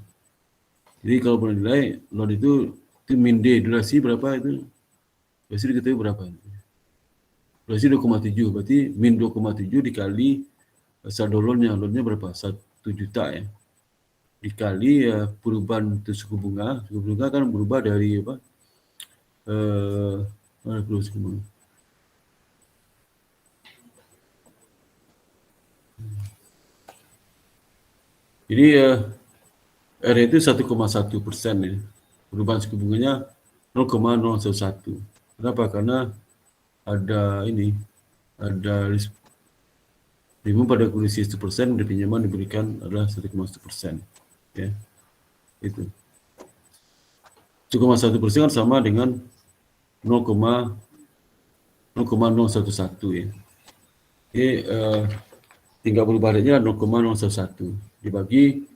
Jadi kalau penurunan nilai loan itu min D, durasi berapa itu? Durasi diketahui berapa? Durasi 2,7, berarti min 2,7 dikali saldo loannya berapa? 1 juta ya. Dikali perubahan suku bunga kan berubah dari suku bunga. Jadi area itu 1,1% ya. Perubahan suku bunganya 0,011. Kenapa? Karena ada risk premium pada kondisi 1% dari pinjaman diberikan adalah 1,1%. Ya. Itu. 1,1% kan sama dengan 0,011 ya. Jadi tinggal perubahannya 0,011 dibagi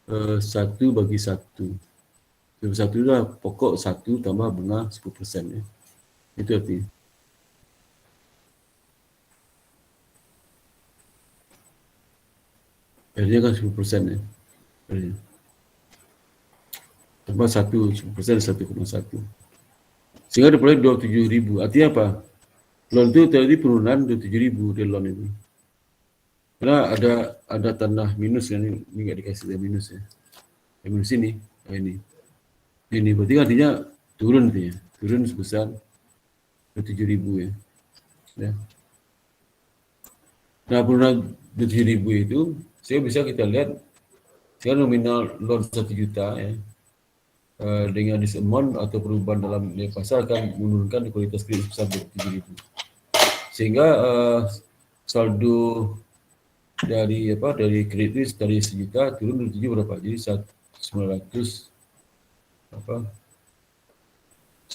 1 bagi 1. 1 adalah pokok 1 tambah bunga 10% ya. Itu artinya. Akhirnya kan 10% ya. Akhirnya. Tambah 10% 1,1. Sehingga diperoleh 27.000. Artinya apa? Loan itu terjadi penurunan 27.000 di loan itu. Karena ada tanda minus kan, ini nggak dikasih tanda minus ya. Yang minus ini, ini berarti artinya turun dia, turun sebesar 27.000 ya. Ya. Nah penurunan 27.000 itu, saya bisa kita lihat, sekarang nominal loan 1 juta ya, dengan this amount atau perubahan dalam nilai pasar akan menurunkan kualitas kredit sebesar 27.000. Sehingga saldo dari kredit dari 1 juta turun 27 berapa? Jadi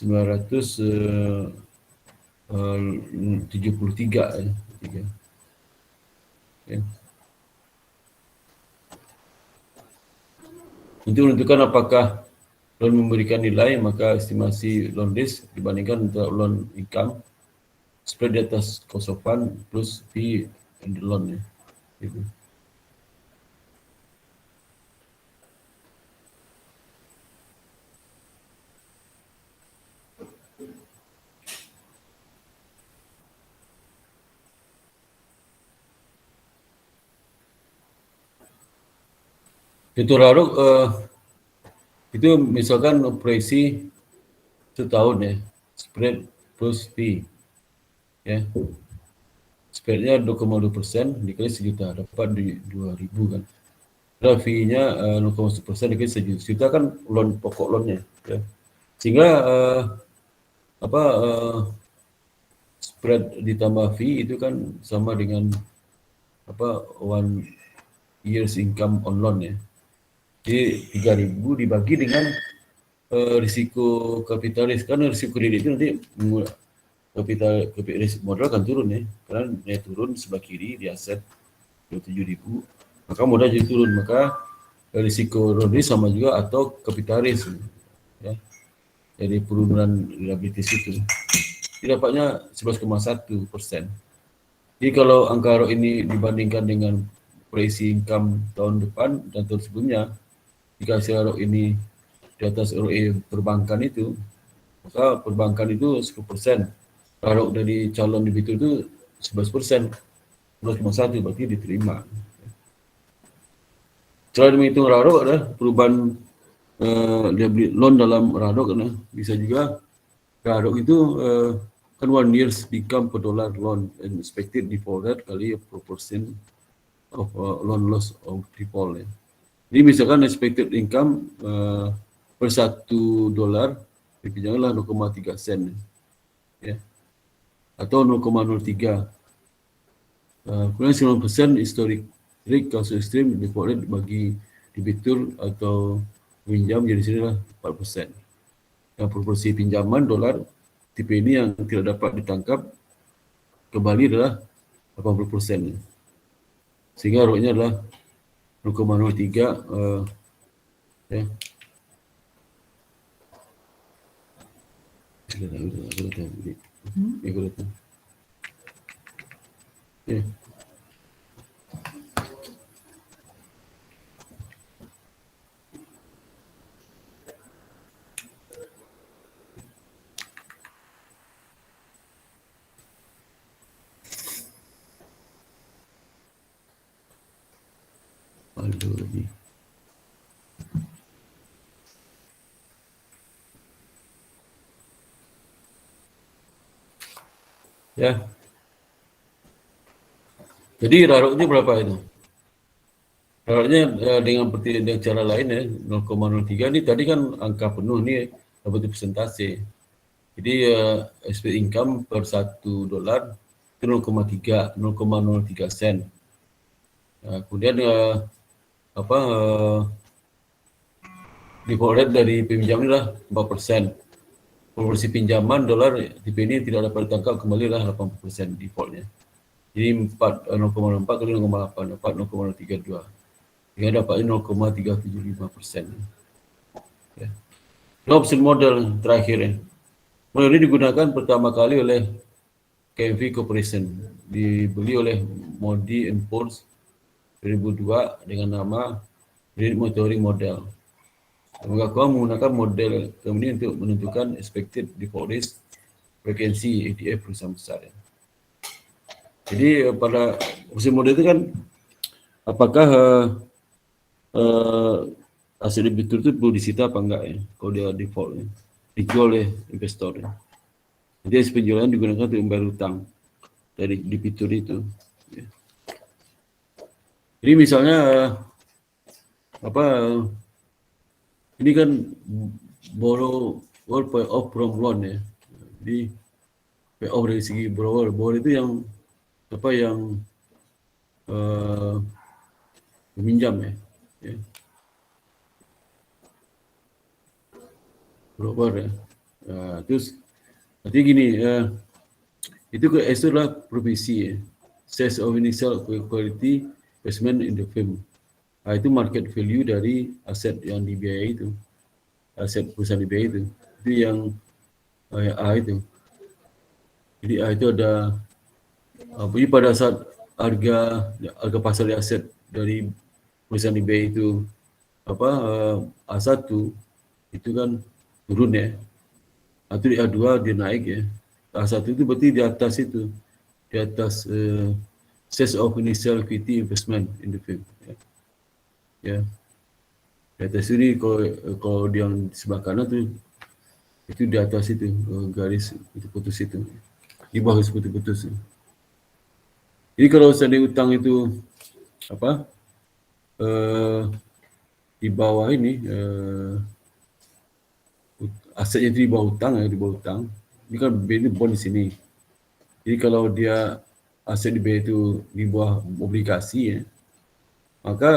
973 ya. Ya. Untuk menentukan apakah loan memberikan nilai, maka estimasi loan risk dibandingkan untuk loan income spread di atas cost of fund plus fee and the loan ya. Gitu. Itu Rarok itu misalkan operasi setahun ya, spread plus fee ya. Spreadnya 2,2% dikali sejuta, dapat di 2.000 kan. Nah, fee-nya 0,1% dikali sejuta kan loan, pokok loannya ya. Sehingga spread ditambah fee itu kan sama dengan 1 years income on loan ya. Jadi 3.000 dibagi dengan risiko kapitalis, karena risiko kredit itu nanti kapital risiko modal akan turun ya, karena nilai turun sebelah kiri di aset 27.000, maka modal jadi turun, maka risiko rodis sama juga atau kapitalis ya, jadi penurunan liabilities itu dapatnya 11,1%. Jadi kalau angka ROE ini dibandingkan dengan proyeksi income tahun depan dan tahun sebelumnya, jika ROE ini di atas ROE perbankan itu, maka perbankan itu 10%. ROE dari calon debitur itu 11%, 11,1 berarti diterima. Cara menghitung ROE adalah perubahan loan dalam ROE karena bisa juga ROE itu kan 1 years income per dollar loan and expected default rate kali proportion of loan loss of default ya. Jadi misalkan expected income per $1 dipinjamlah 0,3 sen ya, atau 0,03. Kemudian 9% historic rate kasus ekstrim default rate bagi debitur atau pinjam jadi sinilah 4%. Yang proporsi pinjaman dolar tipe ini yang tidak dapat ditangkap kembali adalah 80%. Sehingga ROE-nya adalah 0,03 ya. Ya. Aduh lagi. Ya. Jadi ROE-nya berapa itu? ROE-nya dengan cara lain ya, 0,03 ini tadi kan angka penuh nih dapat persentase. Jadi expected income per $1 itu 0,03 sen. Kemudian default rate dari pinjam ini lah 4%. Proporsi pinjaman dolar tipe ini tidak dapat ditangkap kembali lah 80% defaultnya. Jadi 0,4 kali 0,8 dapat 0,32. Sehingga dapatnya 0,375%. Ya. Option model terakhir ya. Model ini digunakan pertama kali oleh KMV Corporation, dibeli oleh Modi and Force 2002 dengan nama Credit Monitoring Model. Pengakuan menggunakan model ini untuk menentukan expected default risk frekuensi ETF perusahaan besar. Ya. Jadi pada option model itu kan apakah hasil debitur itu perlu disita apa enggak ya kalau dia default ya, dijual oleh investor ya. Jadi penjualan digunakan untuk membayar utang dari debitur itu ya. Jadi misalnya ini kan borrow or pay off from loan ya. Jadi pay off dari segi borrower itu yang meminjam ya. Borrower ya. Terus nanti gini itu adalah provisi ya. Sales of initial quality investment in the firm. Itu market value dari aset yang dibiayai itu, aset perusahaan dibiayai itu yang A itu. Jadi A itu ada, jadi pada saat harga pasar aset dari perusahaan dibiayai itu A1 itu kan turun ya, atau di A2 dia naik ya. A1 itu berarti di atas itu, di atas sales of initial equity investment in the firm. Ya. Di atas ini kalau yang sebelah kanan tu itu di atas itu garis itu putus itu. Di bawah itu putus. Jadi kalau seandainya hutang itu apa? Di bawah ini asetnya itu di bawah hutang di bawah hutang. Ini kan B ini bond di sini. Jadi kalau dia aset di B itu di bawah obligasi ya, maka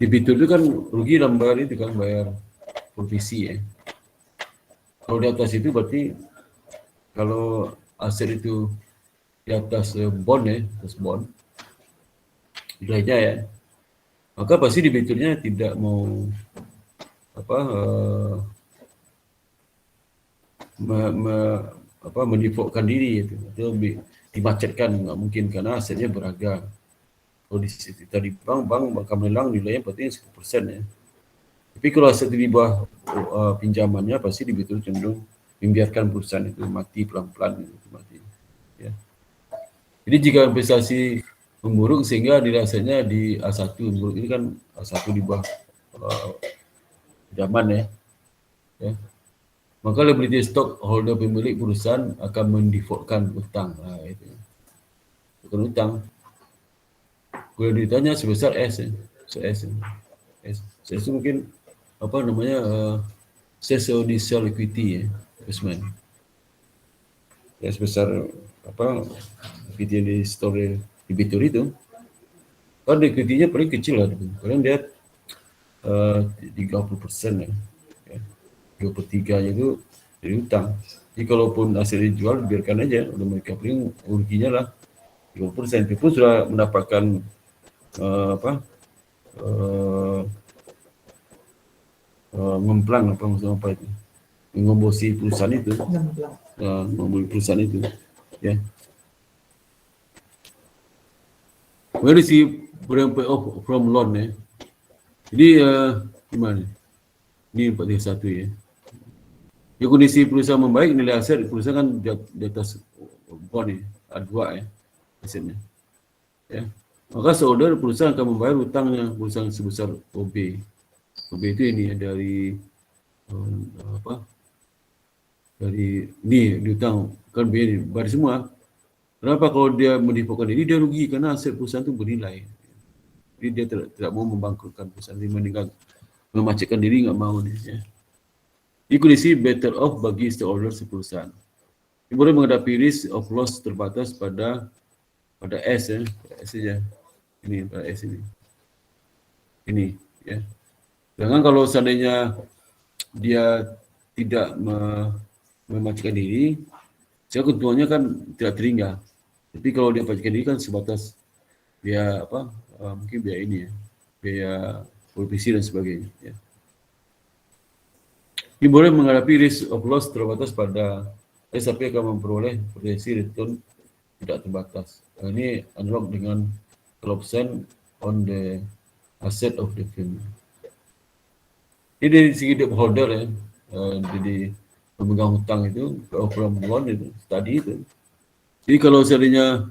debitur itu kan rugi dalam bayar itu kan, bayar provisi ya. Kalau di atas itu berarti kalau aset itu di atas bond ya, atas bond nilainya ya, maka pasti debiturnya tidak mau mendefaultkan diri itu, atau dimacetkan, nggak mungkin karena asetnya berharga. Kalau di bank akan melelang nilainya berarti 10% ya. Tapi kalau aset di bawah pinjamannya pasti debitur cenderung membiarkan perusahaan itu mati pelan-pelan itu mati. Ya. Jadi jika investasi memburuk sehingga nilai asetnya di A1 memburuk, ini kan A1 di bawah pinjaman ya. Maka liability stockholder pemilik perusahaan akan mendefaultkan utang. Nah, itu. Bukan utang. Kalau ditanya sebesar S ya. S itu mungkin initial equity ya, investment. Ya sebesar equity yang di store debitur itu. Kalau equity-nya paling kecil lah, paling dia 30% ya. 2/3 itu dari utang. Jadi kalaupun hasil dijual biarkan aja, udah mereka paling ruginya lah 30%. Itu pun sudah mendapatkan ngemplang apa itu, mengombosi perusahaan itu, membeli perusahaan itu, ya. Where is the pay off from loan ya? Jadi gimana? Ini 41 ya. Ya, kondisi perusahaan membaik, nilai aset perusahaan kan di atas bond ya, A2 ya asetnya. Ya. Maka seorder perusahaan akan membayar hutangnya perusahaan sebesar OB. OB itu ini ya, dari ini diutang kan B ini bayar semua. Kenapa? Kalau dia mendefaultkan diri dia rugi karena aset perusahaan itu bernilai. Jadi dia tidak mau membangkrutkan perusahaan, dia meninggal memacetkan diri, nggak mau nih ya. Ini kondisi better off bagi stakeholder perusahaan. Ini boleh menghadapi risk of loss terbatas pada S ya, S saja. Ini pada S ini. Ini ya. Sedangkan kalau seandainya dia tidak memacetkan diri, sehingga keuntungannya kan tidak terhingga. Tapi kalau dia memacetkan diri kan sebatas biaya mungkin biaya ini ya, biaya provisi dan sebagainya ya. Ini boleh menghadapi risk of loss terbatas pada SAP akan memperoleh potensi return tidak terbatas. Nah, ini analog dengan 12% on the asset of the firm. Ini dari segi debt holder ya, jadi pemegang hutang itu, from loan itu, tadi itu. Jadi kalau seandainya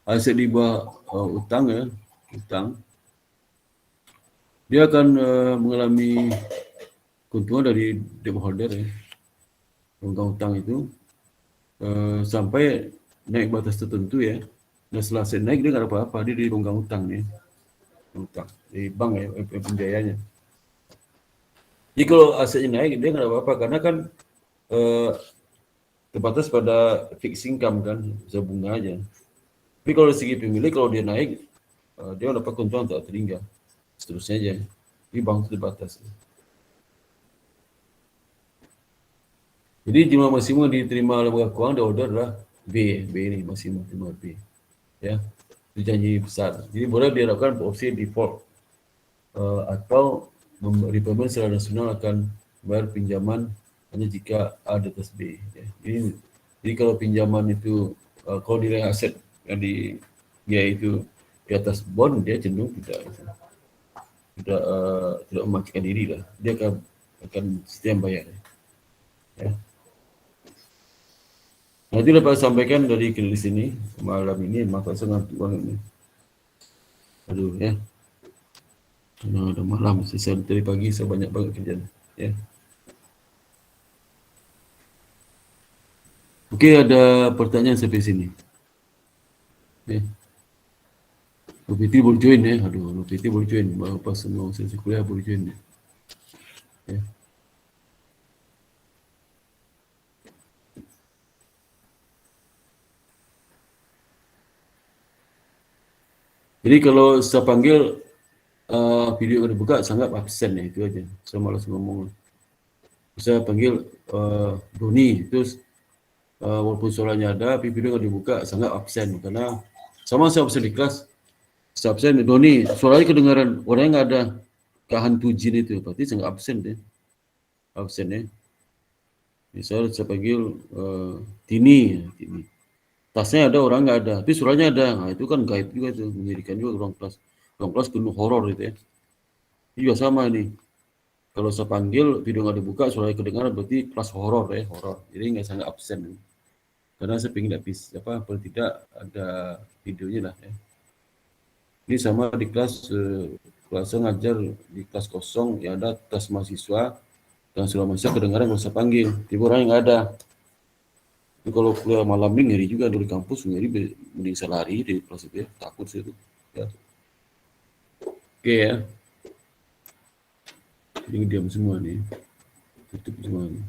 aset di bawah utang ya, dia akan mengalami keuntungan dari debt holder ya, pemegang hutang itu, sampai naik batas tertentu ya. Dan setelah aset naik dia nggak ada apa-apa, dia di pemegang hutang nih, hutang di bank ya, pembiayanya. Jadi kalau asetnya naik dia nggak ada apa-apa karena kan terbatas pada fixed income kan, bisa bunga aja. Tapi kalau dari segi pemilik, kalau dia naik, dia dapat keuntungan tak terhingga, seterusnya aja. Di bank terbatas. Jadi jumlah maksimum yang diterima lembaga keuangan di order adalah B ini maksimum terima B, ya. Itu janji besar. Jadi boleh diharapkan opsi default atau repayment secara nasional akan bayar pinjaman hanya jika A di atas B. Ya. Jadi kalau pinjaman itu kalau nilai aset yang dia itu di atas bond, dia cenderung tidak mematikan diri lah. Dia akan setia bayar. Ya. Nah, itu dapat sampaikan dari di sini malam ini, maka saya ngantuk banget nih. Aduh ya. Nah, udah malam, saya dari pagi saya banyak banget kerjaan. Ya. Oke, ada pertanyaan sampai sini. Ya. Nupiti boleh join ya. Aduh, Nupiti boleh join. Pas mau sesi kuliah boleh join ya. Ya. Jadi kalau saya panggil video yang dibuka sangat absen ya, itu aja. Saya malas ngomong. Saya panggil Doni, terus walaupun suaranya ada, tapi video yang dibuka sangat absen karena sama saya absen di kelas. Saya absen, Doni, suaranya kedengaran, orangnya nggak ada, kehantu jin itu, berarti sangat absen deh. Absen ya. Misal saya panggil Tini. Tasnya ada, orang nggak ada, tapi suaranya ada. Nah, itu kan gaib juga itu, menjadikan juga ruang kelas penuh horor gitu ya. Ini juga sama nih. Kalau saya panggil, video nggak dibuka, suaranya kedengaran, berarti kelas horor ya, horor. Jadi nggak sangat absen. Karena saya pengen paling tidak ada videonya lah ya. Ini sama di kelas saya ngajar di kelas kosong, ya ada kelas mahasiswa, dan sudah mahasiswa kedengaran kalau saya panggil, tiba orangnya nggak ada. Itu kalau kuliah malam ini ngeri juga dari kampus, ngeri mending saya lari di kelas itu ya, takut sih itu. Ya. Oke ya. Ini diam semua nih, tutup semua nih.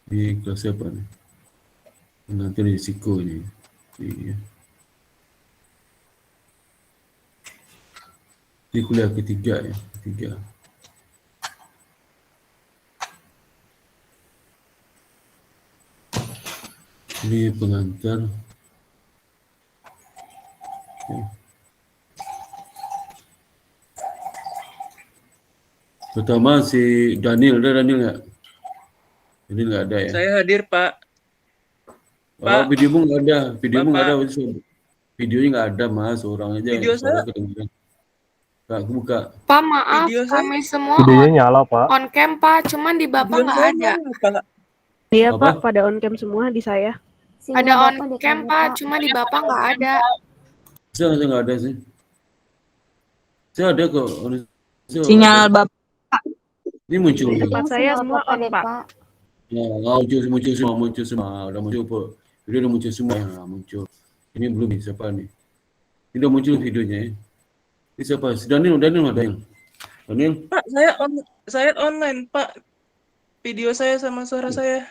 Di kelas apa nih? Nanti risiko ini. Iya. Di kuliah ketiga ya, ketiga. Ini pengantar. Ya. Pertama si Daniel, ada Daniel nggak? Daniel nggak ada ya? Saya hadir, Pak. Oh, videomu nggak ada, videomu nggak ada. Bapak. Videonya nggak ada mas, orang aja. Video saya. Kedengeran. Kak, aku buka. Pak, maaf, Video saya. kami semua Videonya nyala, Pak. on cam, Pak. Cuman di Bapak Video nggak saya ada. mana, Pak? Iya Apa? Pak, pada on cam semua di saya. Ada on cam, Pak. Cuma di Bapak nggak ada. Saya nggak ada sih. Saya ada kok. Sinyal Bapak. Ini muncul. Tempat saya semua on Pak. Ya, muncul semua. Udah muncul Pak. Video udah muncul semua. Nah, muncul. Ini belum nih, siapa nih? Ini udah muncul videonya ya. Ini siapa? Si Daniel. Daniel. Pak, saya online, Pak. Video saya sama suara saya.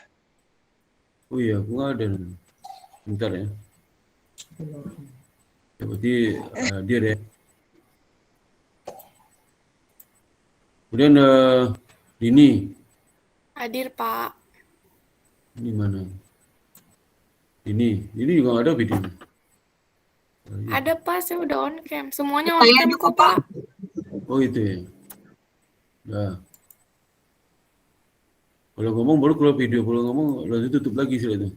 Oh iya, aku nggak ada. Bentar ya. Ya, berarti hadir ya. Kemudian Dini. Hadir, Pak. Ini mana? Ini juga nggak ada videonya. Ada, Pak. Saya udah on cam. Semuanya on cam kok, Pak. Oh itu ya. Ya. Kalau ngomong baru keluar video, kalau ngomong lalu tutup lagi sih itu.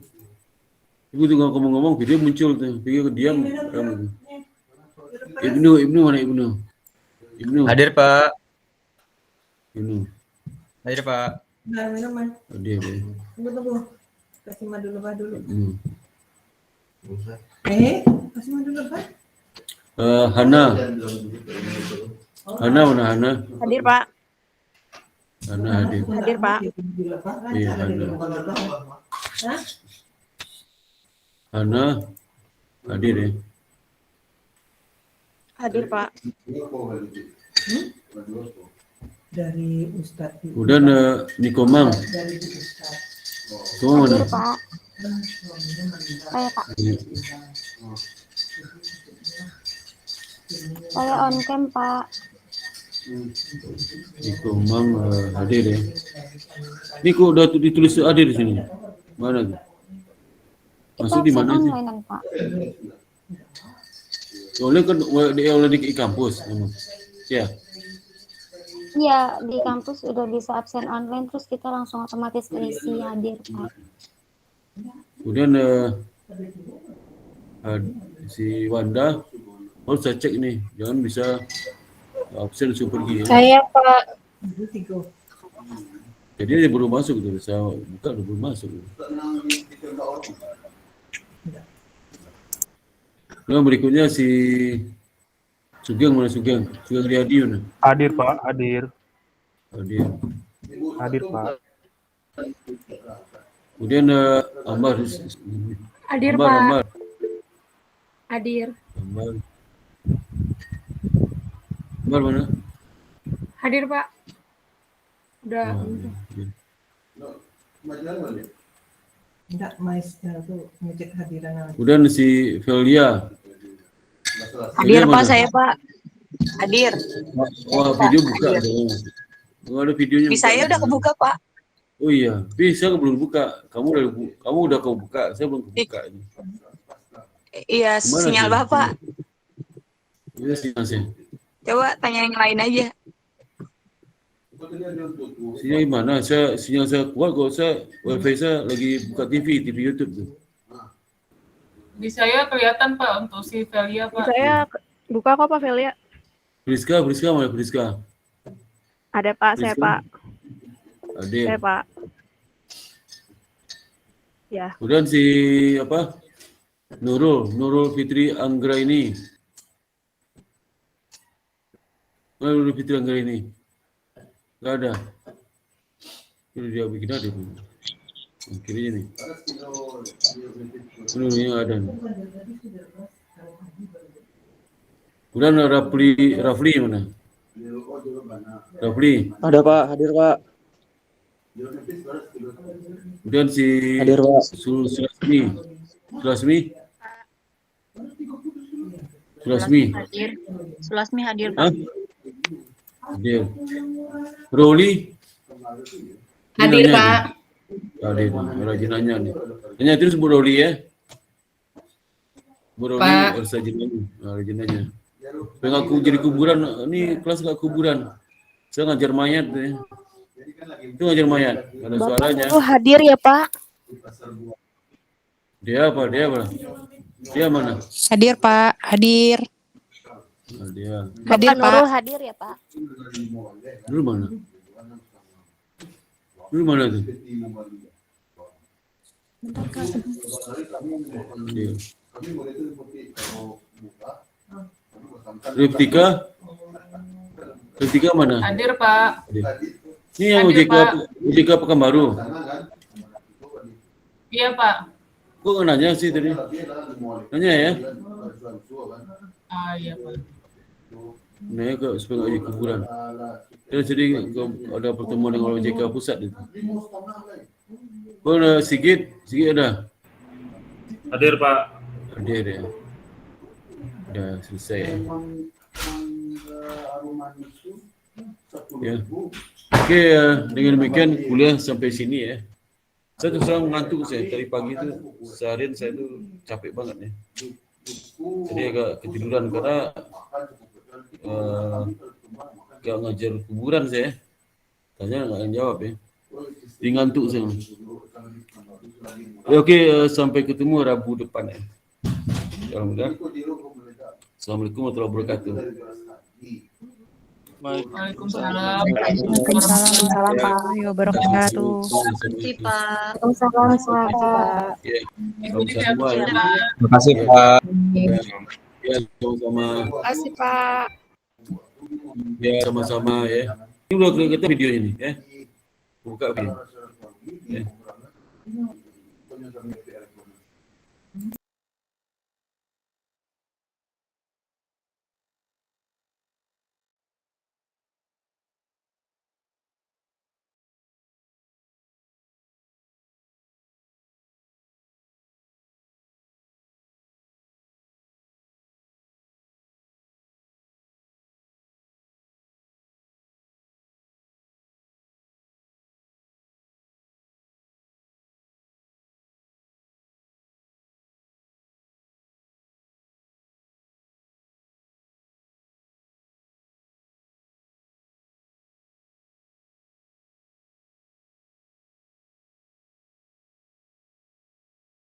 Ibu tuh ngomong video muncul tuh, pikir diam. Ibnu mana Ibnu? Hadir Pak. Ibnu. Hadir Pak. Nah, minuman. Hadir ya. Tunggu. Kasih madu lebah dulu. Kasih madu lebah. Hana. Hana mana Hana? Hadir Pak. Hana hadir. Hadir Pak. Iya Hana. Hana hadir ya. Hadir Pak. Dari Ustadz. Kemudian Nikomang. Komang mana? Pak. Saya, Pak. Saya on cam, Pak. Nikomang hadir ya. Ini kok udah ditulis hadir di sini. Mana tuh? Masuk di mana sih? Pak. Oleh kan oleh di kampus. Ya. Iya, di kampus udah bisa absen online, terus kita langsung otomatis terisi hadir, Pak. Kemudian si Wanda, harus saya cek nih, jangan bisa absen langsung pergi. Ya. Saya Pak. Itu 3. Jadi dia baru masuk tu. Saya buka dia baru masuk. Yang berikutnya si Sugeng mana Sugeng? Sugeng Riyadi mana? Hadir Pak, hadir. Hadir. Hadir Pak. Kemudian Amar. Hadir, Amar, Pak. Amar. Hadir. Amar mana? Hadir, Pak. Udah. Enggak, Maisnya tuh ngecek hadiran. Kemudian si Velia. Hadir Velia Pak, mana? saya Pak. Hadir. Wah, video buka. Oh, ada videonya. Di saya udah kebuka Pak. Oh iya, tapi saya belum buka. Kamu udah kau buka, saya belum buka ini. Iya, Gimana sinyal sih? Bapak. Iya sinyal saya. Coba tanya yang lain aja. Sinyal gimana? Sinyal saya kuat kok. Wifi saya lagi buka TV YouTube tuh. Di saya kelihatan Pak untuk si Velia Di Pak. saya buka kok Pak Velia. Priska mana Priska? Ada Pak, saya Priska? Pak. Ada. Saya Pak. Ya. Kemudian si apa? Nurul Fitri Anggraini. Mana Nurul Fitri Anggraini? Enggak ada. Ini dia bikin ada tuh. Kirinya nih. Ini ada nih. Kemudian Rafli mana? Rafli. Ada Pak, hadir Pak. Kemudian si Hadir Pak. Sulasmi. Hadir. Sulasmi hadir Hah? Pak. Hadir. Roli. Hadir Pak. Hadir. Rajin nanya nih. Nanya terus Bu Roli ya. Bu Roli Pak. harus rajin nanya. Rajin nanya. Pengen aku jadi kuburan. Ini kelas gak kuburan. Saya ngajar mayat deh. Itu ngajar mayat. Ada suaranya. Oh, hadir ya Pak. Dia apa? Dia mana? Hadir Pak, hadir. Nah, dia. Hadir Bapak Nurul Pak. hadir ya, Pak? Dulu mana? Dulu mana tuh? Dia. Riftika mana? Hadir Pak. Ini yang Hadir, OJK Pekanbaru. Iya Pak. Kok nggak nanya sih tadi? Nanya ya? Ah iya Pak. Nanya ke supaya nggak jadi kuburan. Jadi ada pertemuan dengan OJK pusat itu. Kok ada Sigit ada? Hadir Pak. Hadir ya. Udah selesai ya. Ya. Oke, dengan demikian kuliah sampai sini ya. Saya terus terang ngantuk saya dari pagi itu seharian saya tuh capek banget ya. Jadi agak ketiduran karena gak ngajar kuburan saya. Tanya nggak jawab ya. Jadi ngantuk saya. Ya, oke, sampai ketemu Rabu depan ya. Assalamualaikum warahmatullahi wabarakatuh. Waalaikumsalam. Waalaikumsalam warahmatullahi wabarakatuh. Terima Pak. Waalaikumsalam. Ya, Ikuti sama-sama ya. Pak. Terima kasih Pak. Ya, sama-sama. Terima kasih Pak. Ya, sama-sama ya. Ini udah kita video ini ya. Buka video. Ya.